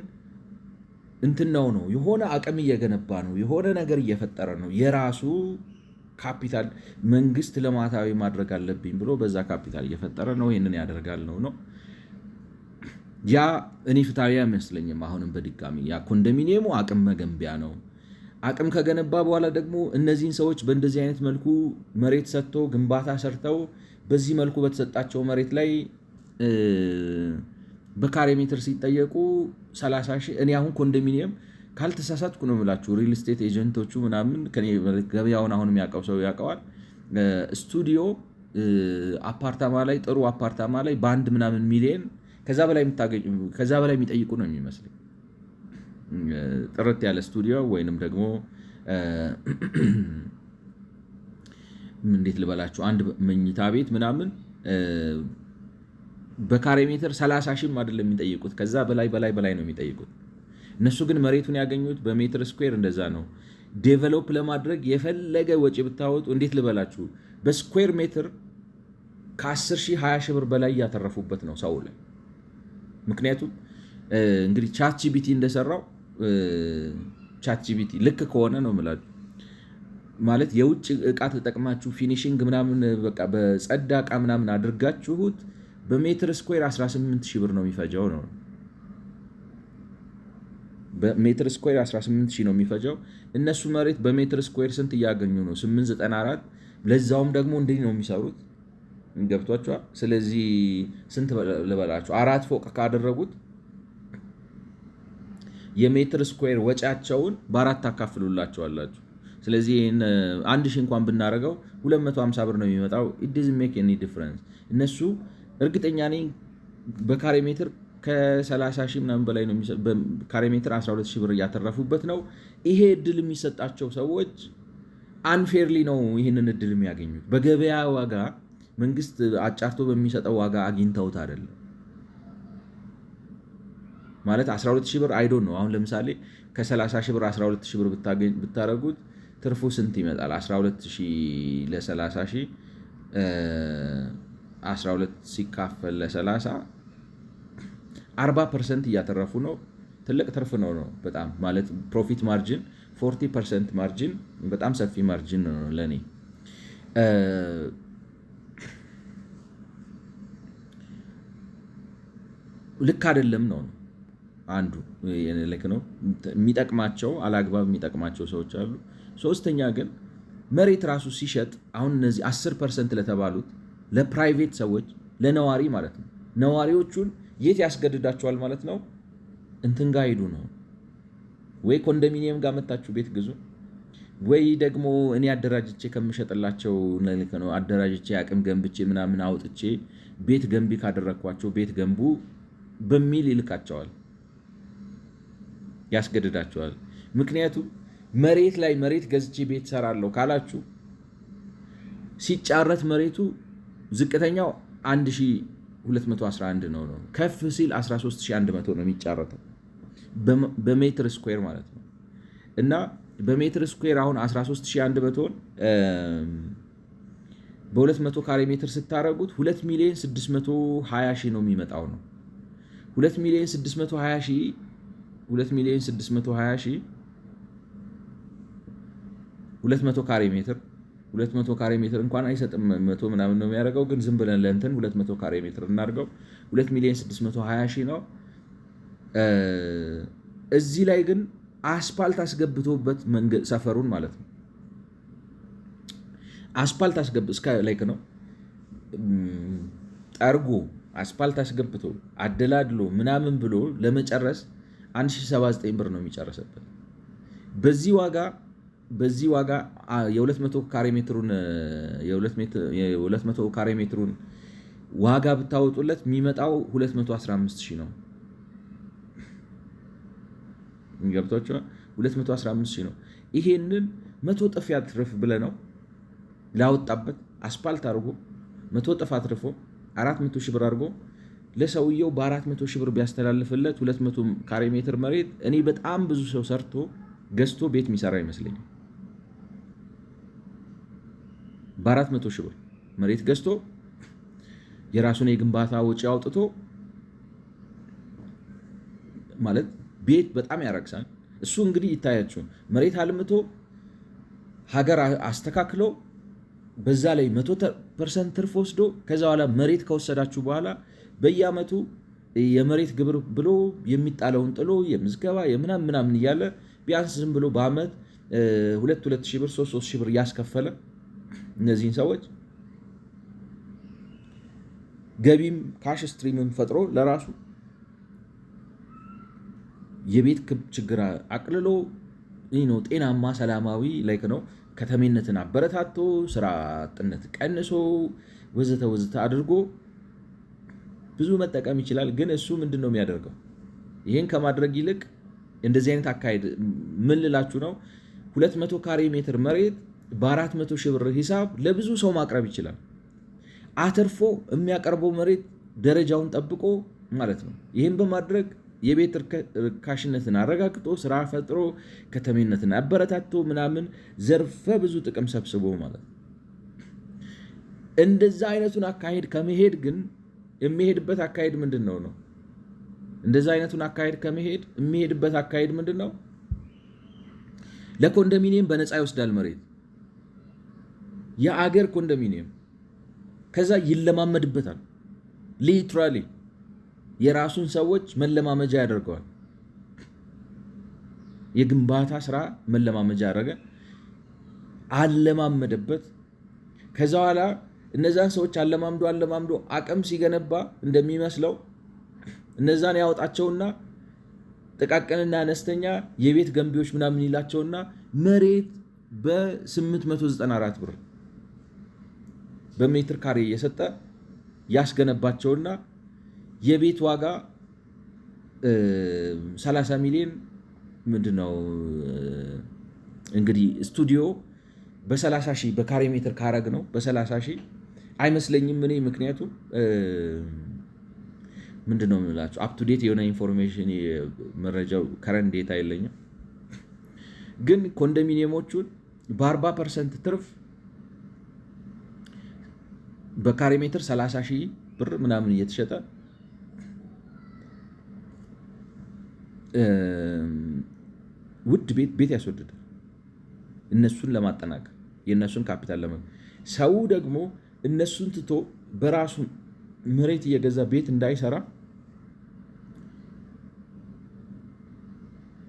እንትናው ነው የሆነ አቅም እየገነባ ነው፣ የሆነ ነገር እየፈጠረ ነው። የራሱ ካፒታል መንግስት ልማታዊ ማድረግ አለብኝ ብሎ በዛ ካፒታል እየፈጠረ ነው። ይህንን ያደርጋል ነው ያ እኔ ፍትሃዊ አይመስለኝም። አሁንም በድጋሚ ያ ኮንዶሚኒየሙ አቅም መገንቢያ ነው። አቅም ከገነባ በኋላ ደግሞ እነዚህን ሰዎች በእንደዚህ አይነት መልኩ መሬት ሰጥቶ ግንባታ ሰርተው በዚህ መልኩ በተሰጣቸው መሬት ላይ በካሬ ሜትር ሲጠየቁ 30 ሺህ። እኔ አሁን ኮንዶሚኒየም ካልተሳሳትኩ ነው የምላችሁ ሪል ስቴት ኤጀንቶቹ ምናምን ገበያውን አሁን የሚያውቀው ሰው ያውቀዋል። ስቱዲዮ አፓርታማ ላይ ጥሩ አፓርታማ ላይ በአንድ ምናምን ሚሊየን ከዛ በላይ የሚጠይቁ ነው የሚመስለኝ። ጥርት ያለ ስቱዲዮ ወይንም ደግሞ እንዴት ልበላችሁ አንድ መኝታ ቤት ምናምን በካሬ ሜትር 30 ሺህም አይደለም የሚጠይቁት፣ ከዛ በላይ ነው የሚጠይቁት። እነሱ ግን መሬቱን ያገኙት በሜትር ስኩዌር እንደዛ ነው። ዴቨሎፕ ለማድረግ የፈለገ ወጪ ብታወጡ እንዴት ልበላችሁ በስኩዌር ሜትር ከ10 ሺህ 20 ሺህ ብር በላይ እያተረፉበት ነው ሰው ላይ። ምክንያቱም እንግዲህ ቻት ጂፒቲ እንደሰራው ቻት ጂፒቲ ልክ ከሆነ ነው የምላችሁ ማለት የውጭ እቃ ተጠቅማችሁ ፊኒሽንግ ምናምን በቃ በጸዳ እቃ ምናምን አድርጋችሁት በሜትር ስኩዌር 18 ሺህ ብር ነው የሚፈጀው ነው። በሜትር ስኩዌር 18 ሺህ ነው የሚፈጀው። እነሱ መሬት በሜትር ስኩዌር ስንት እያገኙ ነው? 894። ለዛውም ደግሞ እንዲህ ነው የሚሰሩት። ገብቷቸዋል። ስለዚህ ስንት ልበላቸው 4 ፎቅ ካደረጉት የሜትር ስኩዌር ወጪያቸውን በ4 ታካፍሉላቸዋላችሁ። ስለዚህ ይህን 1000 እንኳን ብናደርገው 250 ብር ነው የሚመጣው። it doesn't make any difference። እነሱ እርግጠኛ ነኝ በካሬ ሜትር ከ30 ሺህ ምናምን በላይ ነው ካሬ ሜትር 12 ሺህ ብር እያተረፉበት ነው። ይሄ እድል የሚሰጣቸው ሰዎች አንፌርሊ ነው ይህንን እድል የሚያገኙት። በገበያ ዋጋ መንግስት አጫርቶ በሚሰጠው ዋጋ አግኝተውት አይደለም። ማለት 12 ሺህ ብር አይዶን ነው። አሁን ለምሳሌ ከ30 ሺህ ብር 12 ሺህ ብር ብታረጉት ትርፉ ስንት ይመጣል? 12 ሺህ ለ30 ሺህ 12 ሲካፈል ለ30 40% እያተረፉ ነው። ትልቅ ትርፍ ነው በጣም ማለት ፕሮፊት ማርጂን 40% ማርጂን በጣም ሰፊ ማርጂን ነው ለኔ። ልክ አይደለም ነው አንዱ ልክ ነው የሚጠቅማቸው አላግባብ የሚጠቅማቸው ሰዎች አሉ። ሶስተኛ ግን መሬት ራሱ ሲሸጥ አሁን እነዚህ 10% ለተባሉት ለፕራይቬት ሰዎች ለነዋሪ ማለት ነው ነዋሪዎቹን የት ያስገድዳቸዋል ማለት ነው? እንትን ጋር ሄዱ ነው ወይ ኮንዶሚኒየም ጋር መታችሁ ቤት ግዙ፣ ወይ ደግሞ እኔ አደራጅቼ ከምሸጥላቸው ልክ ነው አደራጅቼ አቅም ገንብቼ ምናምን አውጥቼ ቤት ገንቢ ካደረግኳቸው ቤት ገንቡ በሚል ይልካቸዋል፣ ያስገድዳቸዋል። ምክንያቱም መሬት ላይ መሬት ገዝቼ ቤት ሰራለሁ ካላችሁ ሲጫረት መሬቱ ዝቅተኛው 1211 ነው፣ ከፍ ሲል 13100 ነው የሚጫረተው በሜትር ስኩዌር ማለት ነው። እና በሜትር ስኩዌር አሁን 13100 በ200 ካሬ ሜትር ስታረጉት 2,620,000 ነው የሚመጣው ነው። 2,620,000 200 ካሬ ሜትር 200 ካሬ ሜትር እንኳን አይሰጥም፣ 100 ምናምን ነው የሚያደርገው። ግን ዝም ብለን ለእንትን 200 ካሬ ሜትር እናድርገው 2,620,000 ነው። እዚህ ላይ ግን አስፓልት አስገብቶበት መንገድ ሰፈሩን ማለት ነው አስፓልት እስከ ላይክ ነው ጠርጎ አስፓልት አስገብቶ አደላድሎ ምናምን ብሎ ለመጨረስ 1079 ብር ነው የሚጨረሰበት። በዚህ ዋጋ የ200 ካሬ ሜትሩን ዋጋ ብታወጡለት የሚመጣው 215,000 ነው። ገብቷችሁ 215,000 ነው። ይሄንን 100 እጥፍ ያትርፍ ብለ ነው ላወጣበት አስፓልት አድርጎ 100 እጥፍ አትርፎ 400 ሺህ ብር አድርጎ ለሰውየው በ400 ሺህ ብር ቢያስተላልፍለት 200 ካሬ ሜትር መሬት እኔ በጣም ብዙ ሰው ሰርቶ ገዝቶ ቤት የሚሰራ ይመስለኛል። በ400 ሺህ ብር መሬት ገዝቶ የራሱን የግንባታ ወጪ አውጥቶ ማለት ቤት በጣም ያረክሳል። እሱ እንግዲህ ይታያችሁ መሬት አልምቶ ሀገር አስተካክሎ በዛ ላይ 100% ትርፍ ወስዶ ከዛ በኋላ መሬት ከወሰዳችሁ በኋላ በየአመቱ የመሬት ግብር ብሎ የሚጣለውን ጥሎ የምዝገባ ምናምን እያለ ቢያንስ ዝም ብሎ በአመት 2 ሺህ ብር 3 ሺህ ብር እያስከፈለ እነዚህን ሰዎች ገቢም ካሽ ስትሪምም ፈጥሮ ለራሱ የቤት ችግር አቅልሎ ጤናማ ሰላማዊ ላይክ ነው ከተሜነትን አበረታቶ ስራ አጥነት ቀንሶ ወዘተ አድርጎ ብዙ መጠቀም ይችላል። ግን እሱ ምንድነው የሚያደርገው? ይሄን ከማድረግ ይልቅ እንደዚህ አይነት አካሄድ ምን ልላችሁ ነው 200 ካሬ ሜትር መሬት በ400 ሺህ ብር ሂሳብ ለብዙ ሰው ማቅረብ ይችላል። አትርፎ የሚያቀርበው መሬት ደረጃውን ጠብቆ ማለት ነው። ይህን በማድረግ የቤት ርካሽነትን አረጋግጦ ስራ ፈጥሮ ከተሜነትን አበረታቶ ምናምን ዘርፈ ብዙ ጥቅም ሰብስቦ ማለት ነው። እንደዛ አይነቱን አካሄድ ከመሄድ ግን የሚሄድበት አካሄድ ምንድን ነው? እንደዛ አይነቱን አካሄድ ከመሄድ የሚሄድበት አካሄድ ምንድን ነው? ለኮንዶሚኒየም በነፃ ይወስዳል መሬት የአገር ኮንዶሚኒየም ከዛ ይለማመድበታል። ሊትራሊ የራሱን ሰዎች መለማመጃ ያደርገዋል። የግንባታ ስራ መለማመጃ ያደረገ አለማመደበት። ከዛ በኋላ እነዛን ሰዎች አለማምዶ አቅም ሲገነባ እንደሚመስለው እነዛን ያወጣቸውና ጥቃቅንና አነስተኛ የቤት ገንቢዎች ምናምን ይላቸውና መሬት በ894 ብር በሜትር ካሬ እየሰጠ ያስገነባቸውና የቤት ዋጋ 30 ሚሊዮን ምንድነው እንግዲህ ስቱዲዮ በ30 ሺህ በካሬ ሜትር ካረግ ነው በ30 ሺህ አይመስለኝም እኔ። ምክንያቱም ምንድነው የምላቸው አፕ ቱ ዴት የሆነ ኢንፎርሜሽን መረጃው ከረንት ዴታ የለኝም፣ ግን ኮንዶሚኒየሞቹን በ40% ትርፍ በካሬ ሜትር 30 ሺህ ብር ምናምን እየተሸጠ ውድ ቤት ያስወድዳል። እነሱን ለማጠናከር የእነሱን ካፒታል ሰው ደግሞ እነሱን ትቶ በራሱ መሬት እየገዛ ቤት እንዳይሰራ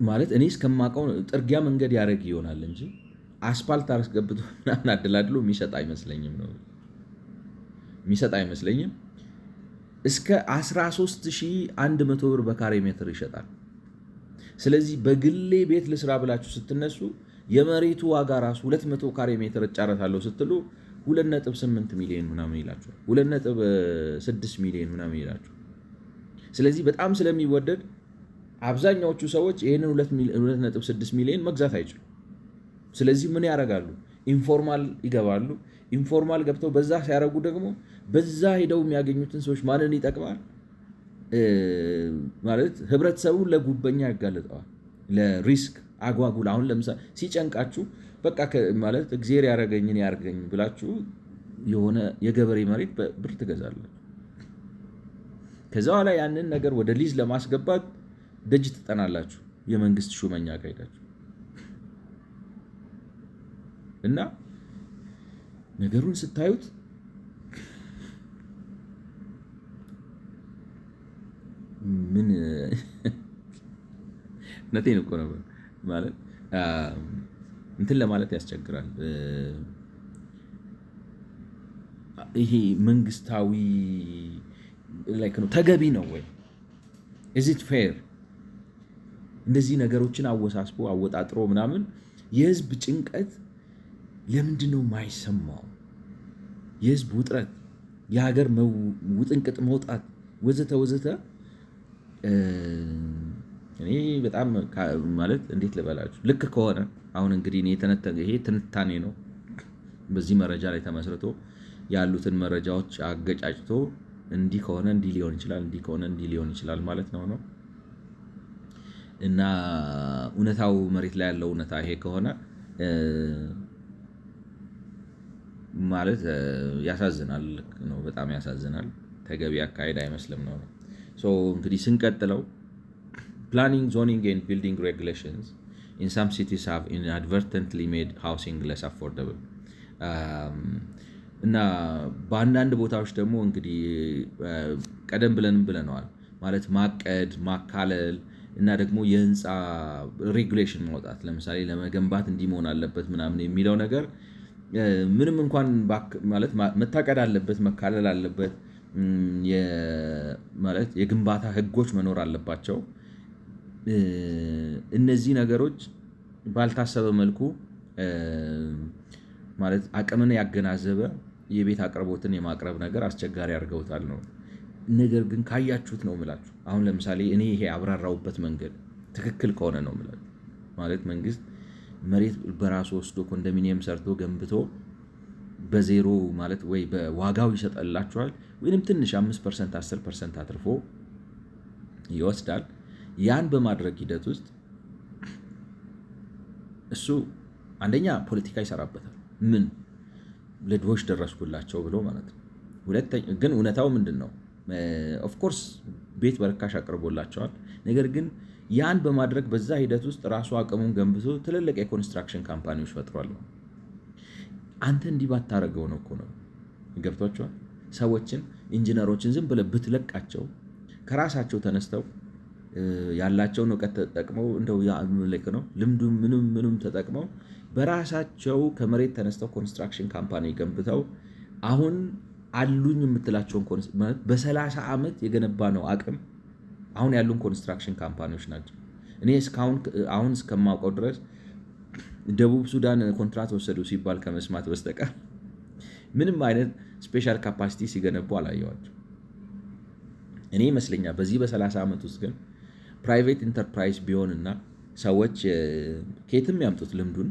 ማለት እኔ እስከማውቀው ጥርጊያ መንገድ ያደርግ ይሆናል እንጂ አስፓልት አስገብቶ ምናምን አደላድሎ የሚሰጥ አይመስለኝም። እስከ 13100 ብር በካሬ ሜትር ይሸጣል። ስለዚህ በግሌ ቤት ልስራ ብላችሁ ስትነሱ የመሬቱ ዋጋ ራሱ 200 ካሬ ሜትር እጫረታለሁ ስትሉ 2.8 ሚሊዮን ምናምን ይላችኋል፣ 2.6 ሚሊዮን ምናምን ይላችኋል። ስለዚህ በጣም ስለሚወደድ አብዛኛዎቹ ሰዎች ይህንን 2.6 ሚሊዮን መግዛት አይችሉም። ስለዚህ ምን ያደርጋሉ? ኢንፎርማል ይገባሉ። ኢንፎርማል ገብተው በዛ ሲያደርጉ ደግሞ በዛ ሄደው የሚያገኙትን ሰዎች ማንን ይጠቅማል ማለት ህብረተሰቡን ለጉበኛ ያጋልጠዋል፣ ለሪስክ አጓጉል። አሁን ለምሳሌ ሲጨንቃችሁ በቃ ማለት እግዚአብሔር ያረገኝን ያርገኝ ብላችሁ የሆነ የገበሬ መሬት ብር ትገዛላችሁ። ከዛ በኋላ ያንን ነገር ወደ ሊዝ ለማስገባት ደጅ ትጠናላችሁ የመንግስት ሹመኛ ካይዳችሁ እና ነገሩን ስታዩት ምን ነቴን እኮ ነው ማለት እንትን ለማለት ያስቸግራል። ይሄ መንግስታዊ ላይክ ነው ተገቢ ነው ወይ? is it fair? እንደዚህ ነገሮችን አወሳስቦ አወጣጥሮ ምናምን የህዝብ ጭንቀት ለምንድን ነው የማይሰማው? የህዝብ ውጥረት፣ የሀገር ውጥንቅጥ መውጣት ወዘተ ወዘተ እኔ በጣም ማለት እንዴት ልበላችሁ ልክ ከሆነ አሁን እንግዲህ ይሄ ትንታኔ ነው። በዚህ መረጃ ላይ ተመስርቶ ያሉትን መረጃዎች አገጫጭቶ እንዲህ ከሆነ እንዲህ ሊሆን ይችላል፣ እንዲህ ከሆነ እንዲህ ሊሆን ይችላል ማለት ነው እና እውነታው መሬት ላይ ያለው እውነታ ይሄ ከሆነ ማለት ያሳዝናል ነው፣ በጣም ያሳዝናል። ተገቢ አካሄድ አይመስልም ነው። እንግዲህ ስንቀጥለው planning, zoning and building regulations in some cities have inadvertently made housing less affordable እና በአንዳንድ ቦታዎች ደግሞ እንግዲህ ቀደም ብለነዋል ማለት ማቀድ፣ ማካለል እና ደግሞ የህንፃ ሬጉሌሽን ማውጣት ለምሳሌ ለመገንባት እንዲህ መሆን አለበት ምናምን የሚለው ነገር ምንም እንኳን ማለት መታቀድ አለበት፣ መካለል አለበት፣ ማለት የግንባታ ህጎች መኖር አለባቸው። እነዚህ ነገሮች ባልታሰበ መልኩ ማለት አቅምን ያገናዘበ የቤት አቅርቦትን የማቅረብ ነገር አስቸጋሪ አድርገውታል ነው። ነገር ግን ካያችሁት ነው የምላችሁ። አሁን ለምሳሌ እኔ ይሄ አብራራውበት መንገድ ትክክል ከሆነ ነው የምላችሁ። ማለት መንግስት መሬት በራሱ ወስዶ ኮንዶሚኒየም ሰርቶ ገንብቶ በዜሮ ማለት ወይ በዋጋው ይሰጠላችኋል ወይንም ትንሽ 5% 10% አትርፎ ይወስዳል። ያን በማድረግ ሂደት ውስጥ እሱ አንደኛ ፖለቲካ ይሰራበታል። ምን ለድሆች ደረስኩላቸው ብሎ ማለት ነው። ሁለተኛ ግን እውነታው ምንድን ነው? ኦፍኮርስ ቤት በርካሽ አቅርቦላቸዋል። ነገር ግን ያን በማድረግ በዛ ሂደት ውስጥ ራሱ አቅሙን ገንብቶ ትልልቅ የኮንስትራክሽን ካምፓኒዎች ፈጥሯል። አንተ እንዲህ ባታረገው ነው እኮ ነው። ገብቷቸዋል። ሰዎችን ኢንጂነሮችን ዝም ብለህ ብትለቃቸው ከራሳቸው ተነስተው ያላቸውን እውቀት ተጠቅመው እንደው ልክ ነው ልምዱ ምንም ተጠቅመው በራሳቸው ከመሬት ተነስተው ኮንስትራክሽን ካምፓኒ ገንብተው አሁን አሉኝ የምትላቸውን በ30 ዓመት የገነባ ነው አቅም አሁን ያሉን ኮንስትራክሽን ካምፓኒዎች ናቸው። እኔ አሁን እስከማውቀው ድረስ ደቡብ ሱዳን ኮንትራት ወሰዱ ሲባል ከመስማት በስተቀር ምንም አይነት ስፔሻል ካፓሲቲ ሲገነቡ አላየዋቸው። እኔ ይመስለኛል በዚህ በ30 ዓመት ውስጥ ግን ፕራይቬት ኢንተርፕራይዝ ቢሆንና ሰዎች ከየትም ያምጡት ልምዱን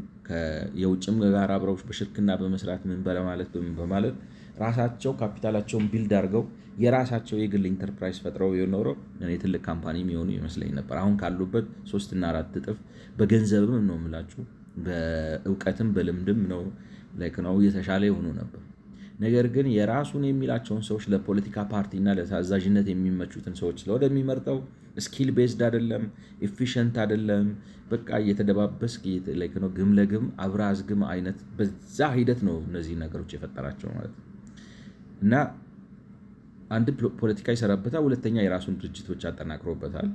የውጭም ጋር አብረው በሽርክና በመስራት ምን በማለት ራሳቸው ካፒታላቸውን ቢልድ አድርገው የራሳቸው የግል ኢንተርፕራይዝ ፈጥረው የኖረው እኔ ትልቅ ካምፓኒ የሚሆኑ ይመስለኝ ነበር። አሁን ካሉበት 3 እና 4 እጥፍ በገንዘብም ነው የምላችሁ፣ በእውቀትም በልምድም ነው የተሻለ የሆኑ ነበር። ነገር ግን የራሱን የሚላቸውን ሰዎች ለፖለቲካ ፓርቲ እና ለታዛዥነት የሚመቹትን ሰዎች ስለወደሚመርጠው ስኪል ቤዝድ አይደለም፣ ኤፊሽንት አይደለም። በቃ እየተደባበስ ግም ለግም አብራዝ ግም አይነት በዛ ሂደት ነው እነዚህ ነገሮች የፈጠራቸው ማለት ነው። እና አንድ ፖለቲካ ይሰራበታል፣ ሁለተኛ የራሱን ድርጅቶች አጠናክሮበታል።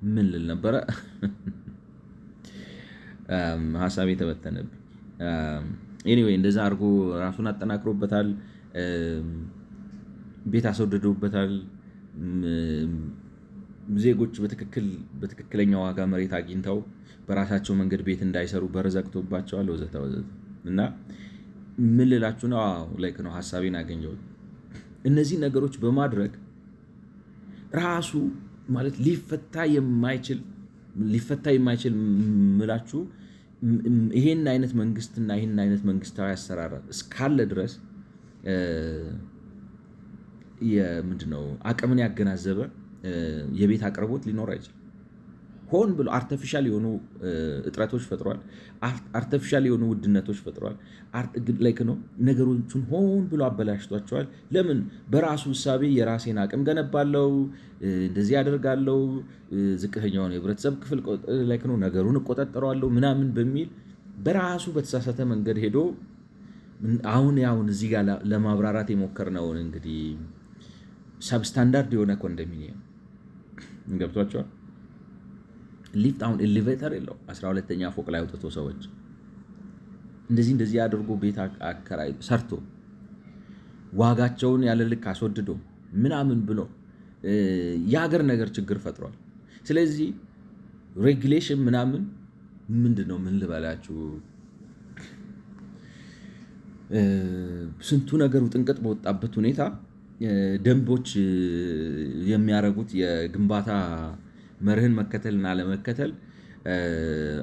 ምን ልል ነበረ? ሀሳቤ ተበተነብኝ። ኤኒዌይ እንደዛ አድርጎ ራሱን አጠናክሮበታል፣ ቤት አስወድዶበታል። ዜጎች በትክክለኛ ዋጋ መሬት አግኝተው በራሳቸው መንገድ ቤት እንዳይሰሩ በር ዘግቶባቸዋል፣ ወዘተ ወዘተ። እና ምን ልላችሁ ነው? ነው ሀሳቤን አገኘሁት። እነዚህ ነገሮች በማድረግ ራሱ ማለት ሊፈታ የማይችል ምላችሁ ይሄን አይነት መንግስትና ይሄን አይነት መንግስታዊ አሰራር እስካለ ድረስ ምንድነው አቅምን ያገናዘበ የቤት አቅርቦት ሊኖር አይችልም። ሆን ብሎ አርቲፊሻል የሆኑ እጥረቶች ፈጥሯል። አርቲፊሻል የሆኑ ውድነቶች ፈጥሯል። ነገሮቹን ሆን ብሎ አበላሽቷቸዋል። ለምን? በራሱ እሳቤ የራሴን አቅም ገነባለው፣ እንደዚህ ያደርጋለው፣ ዝቅተኛውን የህብረተሰብ ክፍል ነገሩን እቆጣጠረዋለሁ ምናምን በሚል በራሱ በተሳሳተ መንገድ ሄዶ አሁን እዚህ ጋር ለማብራራት የሞከርነውን እንግዲህ ሰብስታንዳርድ የሆነ ኮንዶሚኒየም ገብቷቸዋል። ሊፍት አሁን ኤሌቬተር የለው 12ኛ ፎቅ ላይ አውጥቶ ሰዎች እንደዚህ አድርጎ ቤት አከራይ ሰርቶ ዋጋቸውን ያለ ልክ አስወድዶ ምናምን ብሎ የሀገር ነገር ችግር ፈጥሯል። ስለዚህ ሬጉሌሽን ምናምን ምንድነው ምን ልበላችሁ፣ ስንቱ ነገሩ ጥንቅጥ በወጣበት ሁኔታ ደንቦች የሚያደርጉት የግንባታ መርህን መከተልና አለመከተል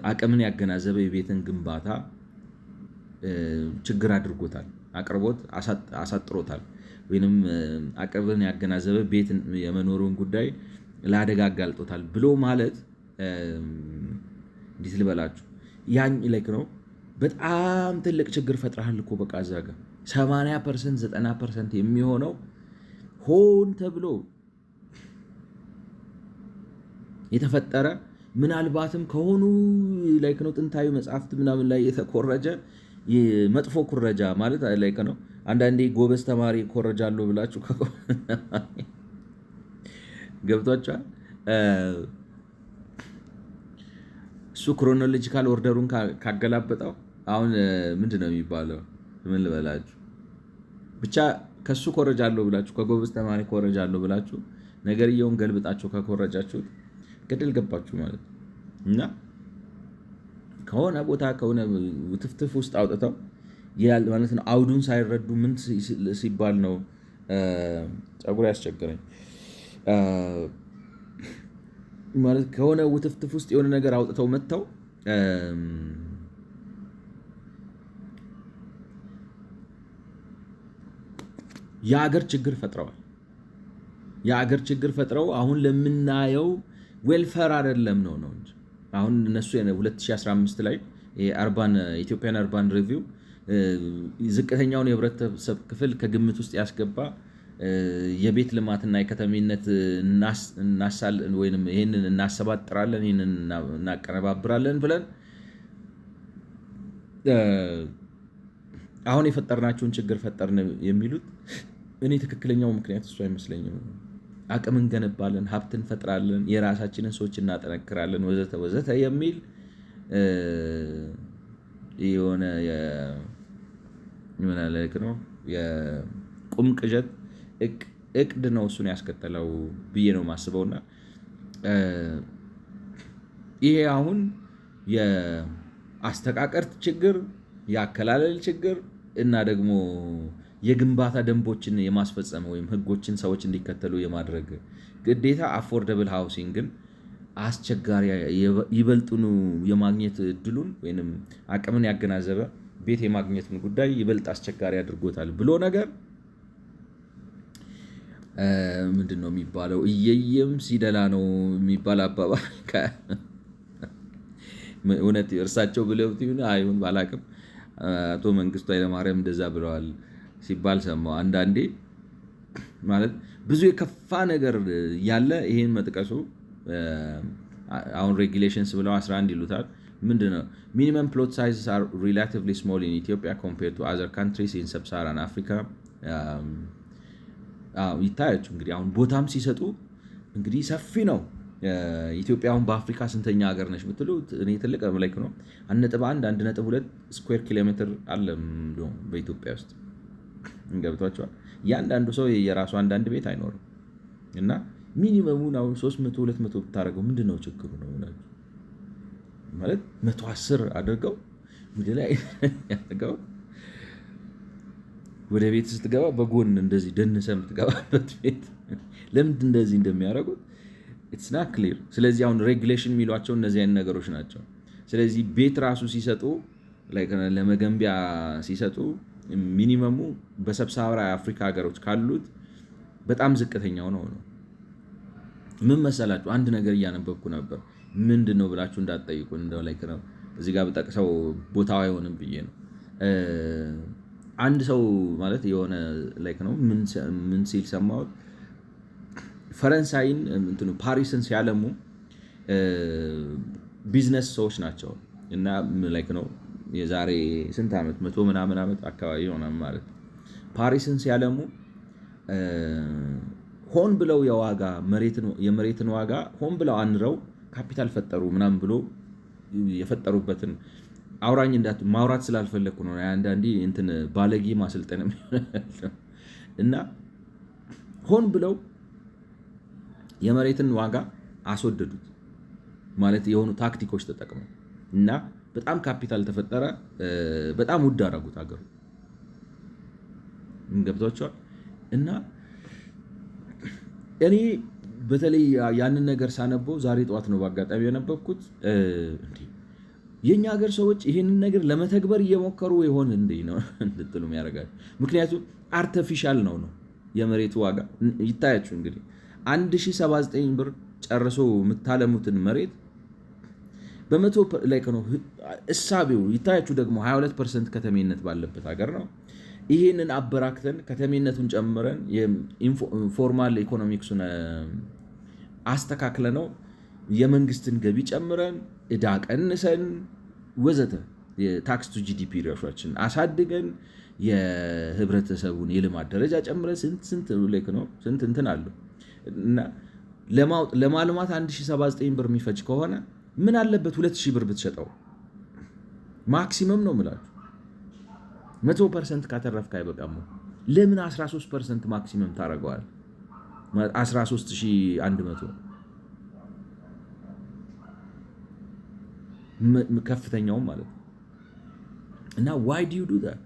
አቅምን ያገናዘበ የቤትን ግንባታ ችግር አድርጎታል። አቅርቦት አሳጥሮታል። ወይንም አቅርቦትን ያገናዘበ ቤት የመኖሩን ጉዳይ ለአደጋ አጋልጦታል ብሎ ማለት እንዴት ልበላችሁ ነው። በጣም ትልቅ ችግር ፈጥረሃል እኮ በቃ እዛ ጋር 80% 90% የሚሆነው ሆን ተብሎ የተፈጠረ ምናልባትም ከሆኑ ነው ጥንታዊ መጽሐፍት ምናምን ላይ የተኮረጀ መጥፎ ኩረጃ ማለት ነው። አንዳንዴ ጎበዝ ተማሪ ኮረጃለሁ ብላችሁ ገብቷችኋል። እሱ ክሮኖሎጂካል ኦርደሩን ካገላበጠው አሁን ምንድነው የሚባለው? ምን ልበላችሁ ብቻ ከሱ ኮረጃለሁ ብላችሁ ከጎበዝ ተማሪ ኮረጃለሁ ብላችሁ ነገርየውን ገልብጣችሁ ከኮረጃችሁት ገደል ገባችሁ ማለት ነው። እና ከሆነ ቦታ ከሆነ ውትፍትፍ ውስጥ አውጥተው ማለት ነው አውዱን ሳይረዱ ምን ሲባል ነው ፀጉር ያስቸግረኝ ማለት ከሆነ ውትፍትፍ ውስጥ የሆነ ነገር አውጥተው መጥተው የሀገር ችግር ፈጥረዋል። የሀገር ችግር ፈጥረው አሁን ለምናየው ዌልፈር አይደለም ነው እንጂ አሁን እነሱ 2015 ላይ ኢትዮጵያን አርባን ሪቪው ዝቅተኛውን የህብረተሰብ ክፍል ከግምት ውስጥ ያስገባ የቤት ልማትና የከተሜነት ይህንን እናሰባጥራለን፣ ይህንን እናቀነባብራለን ብለን አሁን የፈጠርናቸውን ችግር ፈጠርን የሚሉት እኔ ትክክለኛው ምክንያት እሱ አይመስለኝም። አቅም እንገነባለን፣ ሀብት እንፈጥራለን፣ የራሳችንን ሰዎች እናጠነክራለን ወዘተ ወዘተ የሚል የሆነ የቁም ቅዠት እቅድ ነው እሱን ያስከተለው ብዬ ነው የማስበውና ይሄ አሁን የአስተቃቀር ችግር፣ የአከላለል ችግር እና ደግሞ የግንባታ ደንቦችን የማስፈጸም ወይም ህጎችን ሰዎች እንዲከተሉ የማድረግ ግዴታ አፎርደብል ሃውሲንግን አስቸጋሪ ይበልጡኑ የማግኘት እድሉን ወይም አቅምን ያገናዘበ ቤት የማግኘትን ጉዳይ ይበልጥ አስቸጋሪ አድርጎታል ብሎ ነገር ምንድን ነው የሚባለው? እየየም ሲደላ ነው የሚባል አባባል እውነት እርሳቸው ብለውት ይሁን አይሁን ባላቅም አቶ መንግስቱ ኃይለማርያም እንደዛ ብለዋል ሲባል ሰማሁ። አንዳንዴ ማለት ብዙ የከፋ ነገር ያለ ይሄን መጥቀሱ አሁን ሬጉሌሽንስ ብለው 11 ይሉታል። ምንድነው ሚኒመም ፕሎት ሳይዝስ አር ሪላቲቭሊ ስሞል ኢን ኢትዮጵያ ኮምፔርድ ቱ አዘር ካንትሪስ ኢን ሰብሳራን አፍሪካ። ይታያችሁ እንግዲህ አሁን ቦታም ሲሰጡ እንግዲህ ሰፊ ነው። ኢትዮጵያ አሁን በአፍሪካ ስንተኛ ሀገር ነች ብትሉ እኔ ትልቅ መላክ ነው 1.1 1.2 ስኩዌር ኪሎ ሜትር አለ በኢትዮጵያ ውስጥ እንገብቷቸዋል። እያንዳንዱ ሰው የራሱ አንዳንድ ቤት አይኖርም እና ሚኒመሙን አሁን 300 200 ብታደርገው ምንድነው ችግሩ ነው ማለት 110 አድርገው ወደ ላይ ያደርገው ወደ ቤት ስትገባ በጎን እንደዚህ ደንሰ የምትገባበት ቤት ለምንድን እንደዚህ እንደሚያደርጉት it's not clear። ስለዚህ አሁን ሬጉሌሽን የሚሏቸው እነዚህ አይነት ነገሮች ናቸው። ስለዚህ ቤት ራሱ ሲሰጡ ለመገንቢያ ሲሰጡ ሚኒመሙ በሰብሳራ አፍሪካ ሀገሮች ካሉት በጣም ዝቅተኛው ነው። ምን መሰላችሁ? አንድ ነገር እያነበብኩ ነበር። ምንድን ነው ብላችሁ እንዳትጠይቁን እንደው ነው እዚህ ጋር ብጠቅሰው ቦታው አይሆንም ብዬ ነው። አንድ ሰው ማለት የሆነ ነው ምን ሲል ሰማሁት፣ ፈረንሳይን ፓሪስን ሲያለሙ ቢዝነስ ሰዎች ናቸው እና ነው የዛሬ ስንት ዓመት 100 ምናምን ዓመት አካባቢ ሆነ ማለት ፓሪስን ሲያለሙ ሆን ብለው የመሬትን ዋጋ ሆን ብለው አንረው ካፒታል ፈጠሩ ምናምን ብሎ የፈጠሩበትን አውራኝ ማውራት ስላልፈለኩ ነው። አንዳንዴ ባለጌ ማሰልጠን እና ሆን ብለው የመሬትን ዋጋ አስወደዱት ማለት የሆኑ ታክቲኮች ተጠቅመው እና በጣም ካፒታል ተፈጠረ። በጣም ውድ አደረጉት ሀገሩ ገብቷቸዋል። እና እኔ በተለይ ያንን ነገር ሳነበው ዛሬ ጠዋት ነው በአጋጣሚ የነበብኩት። የኛ ሀገር ሰዎች ይህንን ነገር ለመተግበር እየሞከሩ ይሆን እንዴ ነው እንድትሉ ያደርጋል። ምክንያቱም አርቲፊሻል ነው የመሬቱ ዋጋ ይታያችሁ እንግዲህ 1079 ብር ጨርሶ የምታለሙትን መሬት በመቶ ነው እሳቤው ይታያችሁ። ደግሞ 22% ከተሜነት ባለበት ሀገር ነው። ይህንን አበራክተን ከተሜነቱን ጨምረን ኢንፎርማል ኢኮኖሚክሱን አስተካክለ ነው የመንግስትን ገቢ ጨምረን እዳ ቀንሰን ወዘተ የታክስ ቱ ጂዲፒ ሬሾችን አሳድገን የህብረተሰቡን የልማት ደረጃ ጨምረን ስንት እንትን አለው እና ለማልማት 1079 ብር የሚፈጅ ከሆነ ምን አለበት 2000 ብር ብትሸጠው ማክሲመም ነው የምላችሁ። 100% ካተረፍክ አይበቃም። ለምን 13% ማክሲመም ታደርገዋል? 13100 ከፍተኛው ማለት ነው። እና why do you do that?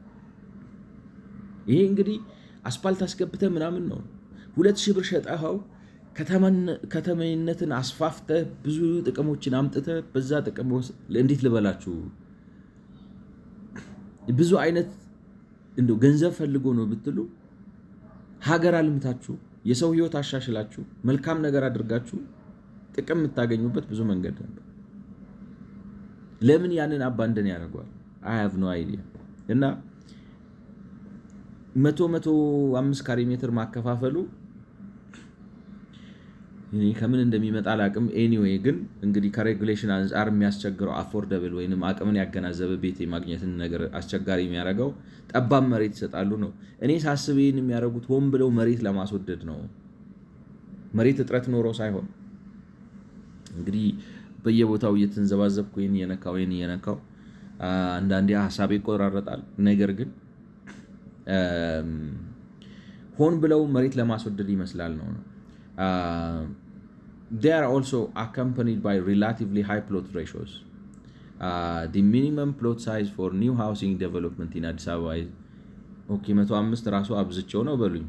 ይሄ እንግዲህ አስፓልት አስገብተህ ምናምን ነው 2000 ብር ሸጠኸው ከተማነትን አስፋፍተህ ብዙ ጥቅሞችን አምጥተህ በዛ ጥቅም እንዴት ልበላችሁ ብዙ አይነት እንደው ገንዘብ ፈልጎ ነው ብትሉ ሀገር አልምታችሁ የሰው ህይወት አሻሽላችሁ መልካም ነገር አድርጋችሁ ጥቅም የምታገኙበት ብዙ መንገድ ነበር። ለምን ያንን አባንደን ያደርገዋል? I have no idea። እና 105 ካሬ ሜትር ማከፋፈሉ ከምን እንደሚመጣ አላቅም። ኤኒዌይ ግን እንግዲህ ከሬጉሌሽን አንፃር የሚያስቸግረው አፎርደብል ወይንም አቅምን ያገናዘበ ቤት የማግኘትን ነገር አስቸጋሪ የሚያደርገው ጠባብ መሬት ይሰጣሉ ነው። እኔ ሳስብ ይህን የሚያደርጉት ሆን ብለው መሬት ለማስወደድ ነው፣ መሬት እጥረት ኖሮ ሳይሆን። እንግዲህ በየቦታው እየተንዘባዘብኩ ይህን እየነካው አንዳንዴ ሀሳቤ ይቆራረጣል። ነገር ግን ሆን ብለው መሬት ለማስወደድ ይመስላል ነው። They are also accompanied by relatively high plot ratios. The minimum plot size for new housing development in Addis Ababa is 105 ራሱ አብዝቼው ነው በሉኝ።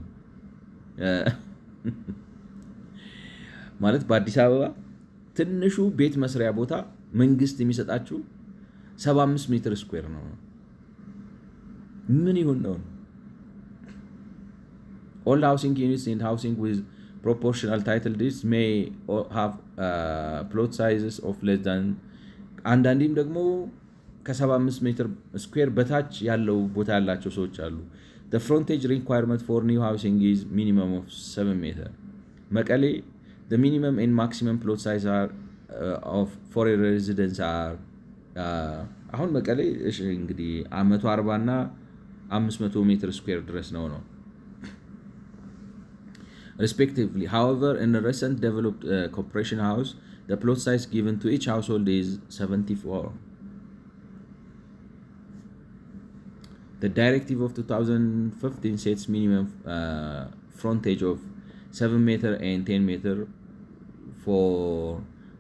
ማለት በአዲስ አበባ ትንሹ ቤት መስሪያ ቦታ መንግስት የሚሰጣችሁ 75 ሜትር ስኩዌር ነው። ምን ይሁን ነው? All housing units and housing with proportional title deeds may have plot sizes of less than አንዳንዴም ደግሞ ከ75 ሜትር ስኩዌር በታች ያለው ቦታ ያላቸው ሰዎች አሉ። The frontage requirement for new housing is minimum of 7 meter. መቀሌ the minimum and maximum plot size are of for a residence are አሁን መቀሌ እንግዲህ 140 እና 500 ሜትር ስኩዌር ድረስ ነው respectively. However, in a recent developed corporation house, the plot size given to each household is 74. The directive of 2015 sets minimum frontage of 7 meter and 10 meter for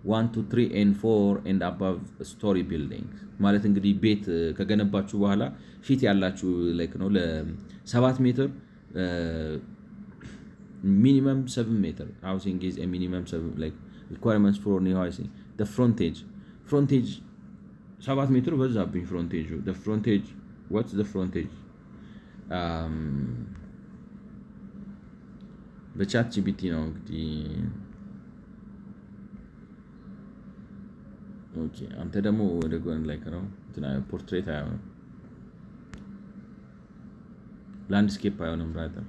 1 to 3 and 4 and above story buildings. ማለት እንግዲህ ቤት ከገነባችሁ በኋላ ፊት ያላችሁ ላይክ ነው ለ7 ሜትር minimum 7 meter housing is a minimum 7 like requirements for new housing. The frontage 7 meter በዛብኝ frontage. The frontage, what's the frontage? በቻት ጂፒቲ ነው እንግዲህ። ኦኬ አንተ ደግሞ ወደ ጎን ላይ ከረው እንትና ፖርትሬት አይሆንም ላንድስኬፕ አይሆንም ብራዘር።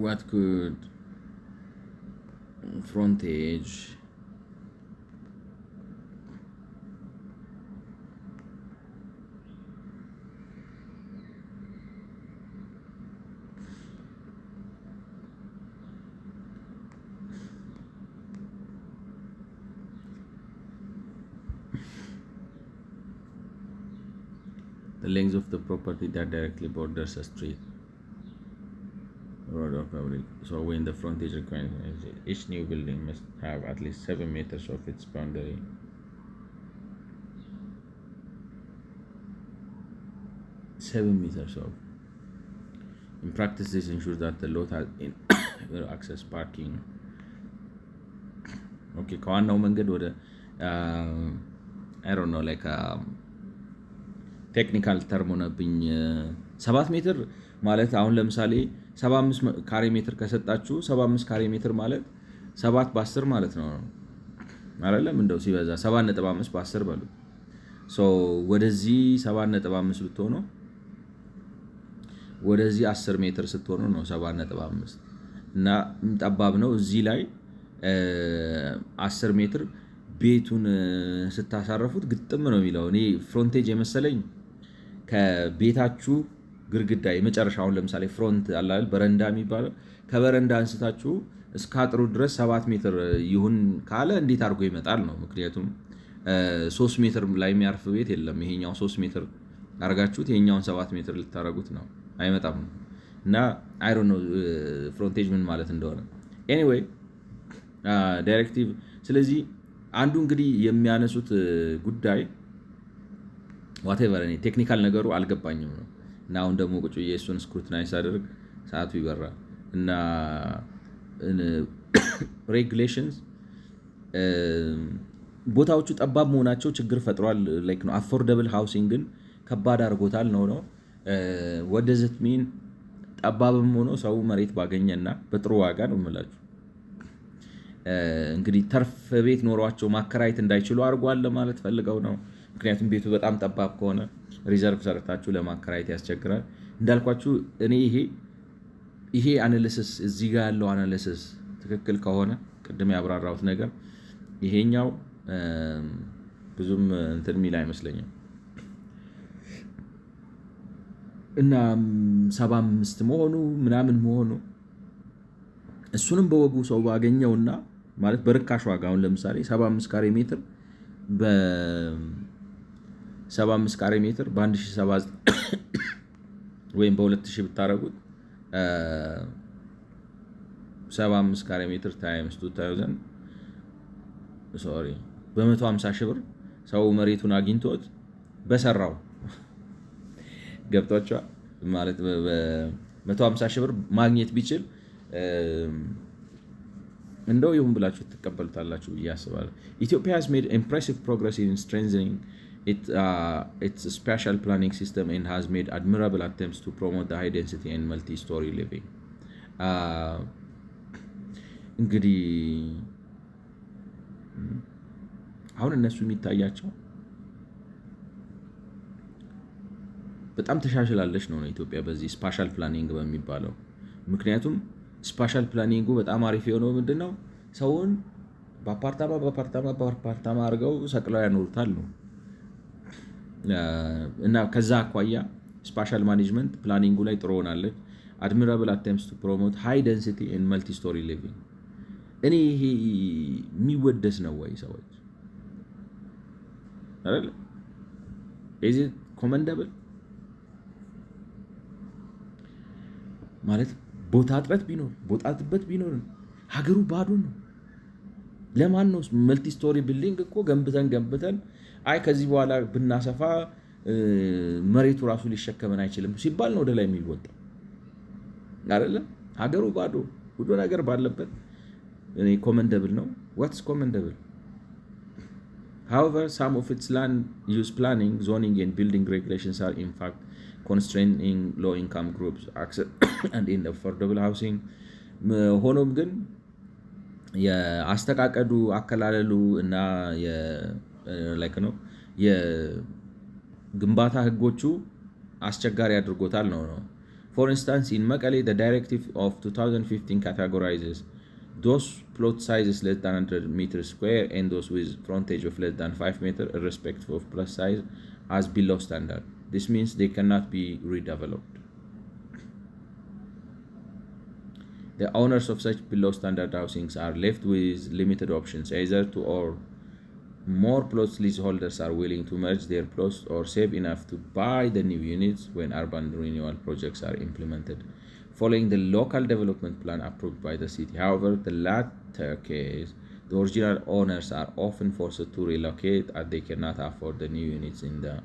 What could frontage the length of the property that directly borders a street, road or public. So when the frontage requirement, each new building must have at least 7 meters of its boundary. In practice, this ensures that the lot has access parking. Okay, ከዋናው መንገድ ወደ I don't know like ቴክኒካል ተርም ሆነብኝ 7 ሜትር ማለት አሁን ለምሳሌ 75 ካሬ ሜትር ከሰጣችሁ 75 ካሬ ሜትር ማለት 7 በ10 ማለት ነው አይደለም? እንደው ሲበዛ 7.5 በ10 በሉ። ሶ ወደዚህ 7.5 ብትሆኑ ወደዚህ 10 ሜትር ስትሆኑ ነው 7.5 እና ጠባብ ነው። እዚህ ላይ 10 ሜትር ቤቱን ስታሳረፉት ግጥም ነው የሚለው። እኔ ፍሮንቴጅ የመሰለኝ ከቤታችሁ ግርግዳ የመጨረሻውን ለምሳሌ ፍሮንት አላል በረንዳ የሚባለው ከበረንዳ አንስታችሁ እስከ አጥሩ ድረስ 7 ሜትር ይሁን ካለ እንዴት አድርጎ ይመጣል ነው። ምክንያቱም 3 ሜትር ላይ የሚያርፍ ቤት የለም። ይሄኛው 3 ሜትር አርጋችሁት ይሄኛውን 7 ሜትር ልታረጉት ነው፣ አይመጣም። እና አይ ዶንት ኖ ፍሮንቴጅ ምን ማለት እንደሆነ። ኤኒዌይ ዳይሬክቲቭ። ስለዚህ አንዱ እንግዲህ የሚያነሱት ጉዳይ ዋቴቨር እኔ ቴክኒካል ነገሩ አልገባኝም ነው። እና አሁን ደግሞ ቁጭ ብዬ እሱን ስክሩትናይዝ አደርግ ሰዓቱ ይበራል። እና ሬጉሌሽንስ ቦታዎቹ ጠባብ መሆናቸው ችግር ፈጥሯል ላይክ ነው። አፎርደብል ሃውሲንግ ግን ከባድ አድርጎታል ነው። ወደዝት ሚን ጠባብም ሆኖ ሰው መሬት ባገኘና በጥሩ ዋጋ ነው የምላችሁ። እንግዲህ ተርፍ ቤት ኖሯቸው ማከራየት እንዳይችሉ አድርጓል ለማለት ፈልገው ነው። ምክንያቱም ቤቱ በጣም ጠባብ ከሆነ ሪዘርቭ ሰርታችሁ ለማከራየት ያስቸግራል። እንዳልኳችሁ እኔ ይሄ አናሊሲስ እዚህ ጋር ያለው አናሊሲስ ትክክል ከሆነ ቅድም ያብራራሁት ነገር ይሄኛው ብዙም እንትን የሚል አይመስለኝም። እና 75 መሆኑ ምናምን መሆኑ እሱንም በወጉ ሰው ባገኘውና ማለት በርካሽ ዋጋ አሁን ለምሳሌ 75 ካሬ ሜትር በ75 ካሬ ሜትር በ1079 ወይም በ2000 ብታረጉት 75 ካሬ ሜትር ታይምስ 2000 ሶሪ በ150 ሺህ ብር ሰው መሬቱን አግኝቶት በሰራው ገብቷቸዋል ማለት በ150 ሺህ ብር ማግኘት ቢችል እንደው ይሁን ብላችሁ ትቀበሉታላችሁ ብዬ አስባለሁ። ኢትዮጵያ has made impressive progress in strengthening its spatial planning system and has made admirable attempts to promote the high density and multi-story living. እንግዲህ አሁን እነሱ የሚታያቸው በጣም ተሻሽላለች ነው ኢትዮጵያ በዚህ ስፓሻል ፕላኒንግ በሚባለው። ምክንያቱም ስፓሻል ፕላኒንጉ በጣም አሪፍ የሆነው ምንድነው ሰውን በአፓርታማ አድርገው ሰቅለው ያኖሩታል ነው እና ከዛ አኳያ ስፓሻል ማኔጅመንት ፕላኒንጉ ላይ ጥሩ ሆናለች። admirable attempts to promote high density and multi-story living እኔ ይሄ የሚወደስ ነው ወይ ሰዎች አይደል? is it commendable? ማለት ቦታ እጥረት ቢኖር ሀገሩ ባዶ ነው። ለማን ነው መልቲ ስቶሪ ቢልዲንግ እኮ ገንብተን አይ ከዚህ በኋላ ብናሰፋ መሬቱ ራሱ ሊሸከመን አይችልም ሲባል ነው ወደ ላይ የሚወጣው አይደለ? ሀገሩ ባዶ ሁሉ ነገር ባለበት እኔ ኮመንደብል ነው። what's commendable? However, some of its land use planning, zoning and building regulations are in fact constraining low-income groups access and in affordable housing. ሆኖም ግን የአስተቃቀዱ አከላለሉ እና የግንባታ ህጎቹ አስቸጋሪ አድርጎታል ነው። For instance, in Mekelle, the directive of 2015 categorizes those plot sizes less than 100 meters square and those with frontage of less than 5 meters irrespective of plot size as below standard. This means they cannot be redeveloped. The owners of such below standard housings are left with limited options, either to or more plots. Leaseholders are willing to merge their plots or save enough to buy the new units when urban renewal projects are implemented, following the local development plan approved by the city. However, the latter case, the original owners are often forced to relocate as they cannot afford the new units in the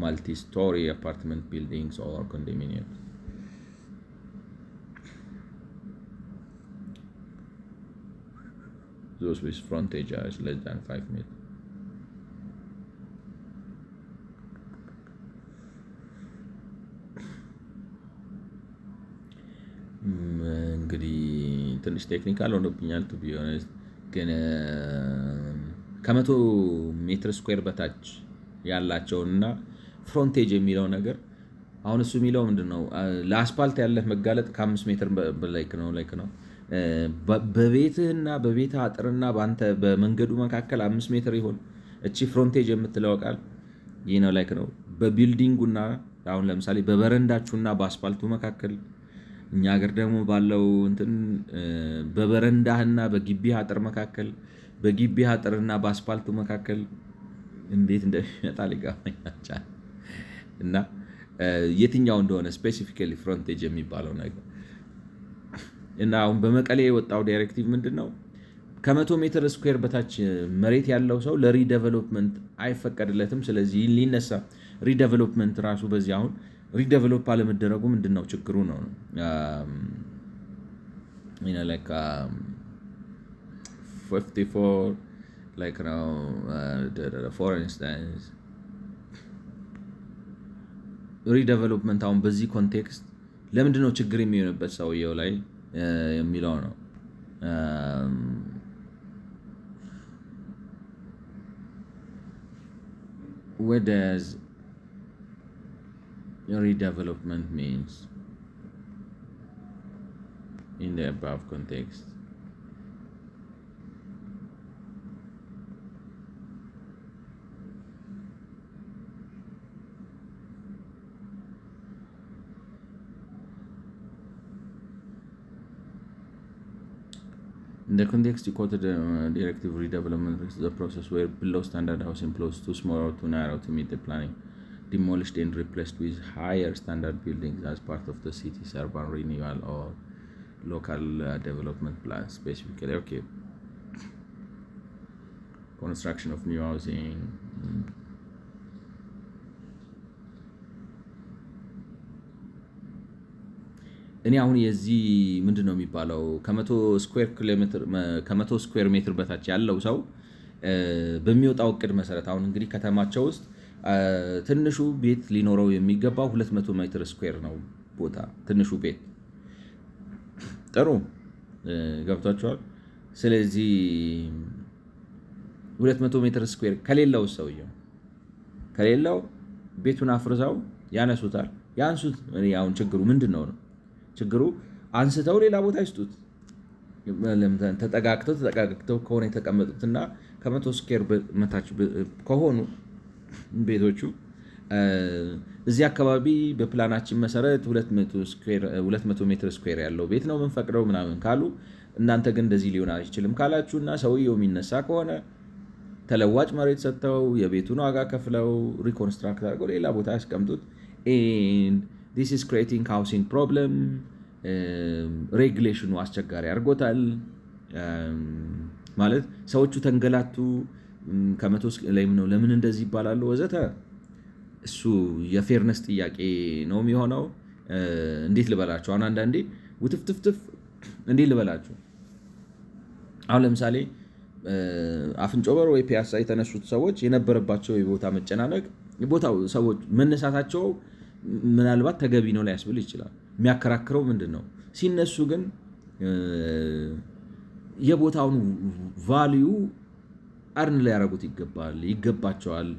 multi-story apartment buildings or condominiums. Those with frontage are less than 5 meters. እንግዲህ ትንሽ ቴክኒካል ሆኖብኛል ቱ ቢ ኦነስት፣ ግን ከ100 ሜትር ስኩዌር በታች ያላቸውና ፍሮንቴጅ የሚለው ነገር አሁን እሱ የሚለው ምንድነው ለአስፓልት ያለህ መጋለጥ ከ5 ሜትር በላይ ነው በቤትህና በቤት አጥርና በአንተ በመንገዱ መካከል 5 ሜትር ይሆን እቺ ፍሮንቴጅ የምትለው ቃል ይሄ ነው በቢልዲንጉና አሁን ለምሳሌ በበረንዳችሁና በአስፓልቱ መካከል እኛ ሀገር ደግሞ ባለው እንትን በበረንዳህና በግቢህ አጥር መካከል በግቢህ አጥርና በአስፓልቱ መካከል እንዴት እንደሚመጣ ሊገባኝ አልቻለም። እና የትኛው እንደሆነ ስፔሲፊካሊ ፍሮንቴጅ የሚባለው ነገር እና አሁን በመቀሌ የወጣው ዳይሬክቲቭ ምንድነው ከ100 ሜትር ስኩዌር በታች መሬት ያለው ሰው ለሪዴቨሎፕመንት አይፈቀድለትም። ስለዚህ ሊነሳ ሪዴቨሎፕመንት ራሱ በዚህ አሁን ሪዴቨሎፕ አለመደረጉ ምንድነው ችግሩ ነው like 54 like now for instance ሪዴቨሎፕመንት አሁን በዚህ ኮንቴክስት ለምንድነው ችግር የሚሆንበት ሰውየው ላይ የሚለው ነው። What does redevelopment means in the above context? In the context, you quoted directive redevelopment is the process where below standard housing plots too small or too narrow to meet the planning, demolished and replaced with higher standard buildings as part of the city's urban renewal or local development plan specifically. Okay. Construction of new housing. እኔ አሁን የዚህ ምንድን ነው የሚባለው ከመቶ ስኩዌር ሜትር በታች ያለው ሰው በሚወጣው እቅድ መሰረት አሁን እንግዲህ ከተማቸው ውስጥ ትንሹ ቤት ሊኖረው የሚገባው 200 ሜትር ስኩዌር ነው ቦታ ትንሹ ቤት። ጥሩ ገብቷቸዋል። ስለዚህ 200 ሜትር ስኩዌር ከሌለው ሰውየው ከሌለው ቤቱን አፍርሰው ያነሱታል። ያንሱት። አሁን ችግሩ ምንድን ነው? ችግሩ አንስተው ሌላ ቦታ ይስጡት። ተጠጋግተው ከሆነ የተቀመጡትና ከመቶ ስኩዌር መታች ከሆኑ ቤቶቹ እዚህ አካባቢ በፕላናችን መሰረት 200 ሜትር ስኩዌር ያለው ቤት ነው የምንፈቅደው ምናምን ካሉ እናንተ ግን እንደዚህ ሊሆን አይችልም ካላችሁና ሰውየው የሚነሳ ከሆነ ተለዋጭ መሬት ሰጥተው የቤቱን ዋጋ ከፍለው ሪኮንስትራክት አድርገው ሌላ ቦታ ያስቀምጡት። this is creating housing problem. ሬጉሌሽኑ አስቸጋሪ አድርጎታል። ማለት ሰዎቹ ተንገላቱ። ከመቶ ላይ ነው ለምን እንደዚህ ይባላሉ ወዘተ። እሱ የፌርነስ ጥያቄ ነው የሚሆነው። እንዴት ልበላችሁ? አሁን አንዳንዴ ውትፍትፍትፍ እንዴት ልበላችሁ? አሁን ለምሳሌ አፍንጮ በር ወይ ፒያሳ የተነሱት ሰዎች የነበረባቸው የቦታ መጨናነቅ ቦታው ሰዎች መነሳታቸው ምናልባት ተገቢ ነው ሊያስብል ይችላል። የሚያከራክረው ምንድን ነው? ሲነሱ ግን የቦታውን ቫልዩ አርን ሊያደርጉት ይገባቸዋል።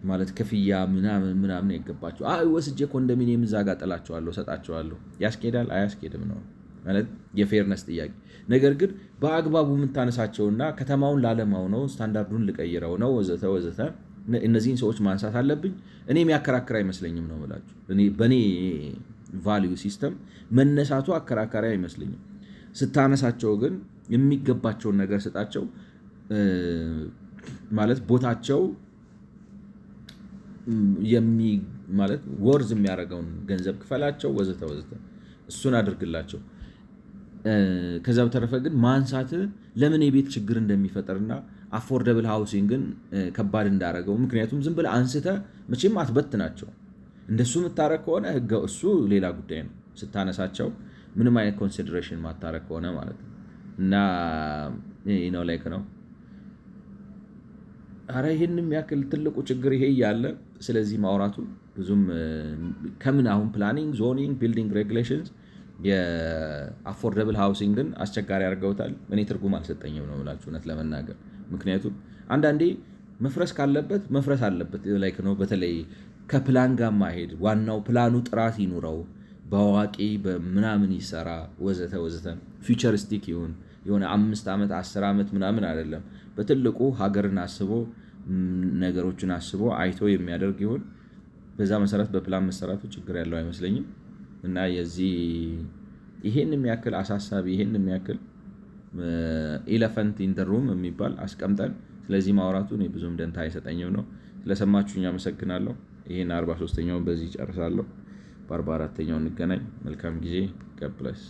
ማለት ክፍያ ምናምን ይገባቸው። ወስጄ ኮንዶሚኒየም እዛ ጋር ጥላቸዋለሁ ሰጣቸዋለሁ። ያስኬዳል አያስኬድም ነው ማለት የፌርነስ ጥያቄ። ነገር ግን በአግባቡ የምታነሳቸውና ከተማውን ላለማው ነው ስታንዳርዱን ልቀይረው ነው ወዘተ ወዘተ እነዚህን ሰዎች ማንሳት አለብኝ። እኔ የሚያከራክር አይመስለኝም ነው የምላችሁ። በእኔ ቫልዩ ሲስተም መነሳቱ አከራካሪ አይመስለኝም። ስታነሳቸው ግን የሚገባቸውን ነገር ስጣቸው። ማለት ቦታቸው ማለት ወርዝ የሚያደርገውን ገንዘብ ክፈላቸው ወዘተ ወዘተ እሱን አድርግላቸው። ከዛ በተረፈ ግን ማንሳት ለምን የቤት ችግር እንደሚፈጠርና አፎርደብል ሃውሲንግን ከባድ እንዳደረገው። ምክንያቱም ዝም ብለህ አንስተህ መቼም አትበትናቸው። እንደሱ የምታረግ ከሆነ እሱ ሌላ ጉዳይ ነው። ስታነሳቸው ምንም አይነት ኮንሲደሬሽን ማታረግ ከሆነ ማለት ነው። እና ነው ላይክ ነው። አረ ይሄንም ያክል ትልቁ ችግር ይሄ እያለ ስለዚህ ማውራቱ ብዙም ከምን አሁን ፕላኒንግ፣ ዞኒንግ፣ ቢልዲንግ ሬጉሌሽንስ የአፎርደብል ሃውሲንግን አስቸጋሪ አድርገውታል። እኔ ትርጉም አልሰጠኝም ነው የምላችሁ እውነት ለመናገር። ምክንያቱም አንዳንዴ መፍረስ ካለበት መፍረስ አለበት ላይክ ነው። በተለይ ከፕላን ጋር ማሄድ ዋናው ፕላኑ ጥራት ይኑረው፣ በአዋቂ በምናምን ይሰራ ወዘተ ወዘተ። ፊውቸሪስቲክ ይሁን የሆነ 5 ዓመት 10 ዓመት ምናምን አይደለም። በትልቁ ሀገርን አስቦ ነገሮችን አስቦ አይቶ የሚያደርግ ይሁን። በዛ መሰረት በፕላን መሰራቱ ችግር ያለው አይመስለኝም። እና ይሄን የሚያክል አሳሳቢ ይሄን የሚያክል ኤሌፈንት ኢን ዘ ሩም የሚባል አስቀምጠን ስለዚህ ማውራቱ እኔ ብዙም ደንታ አይሰጠኝም ነው። ስለሰማችሁኝ አመሰግናለሁ። ይሄን 43ኛውን በዚህ ጨርሳለሁ። በ44ኛው እንገናኝ። መልካም ጊዜ። God bless።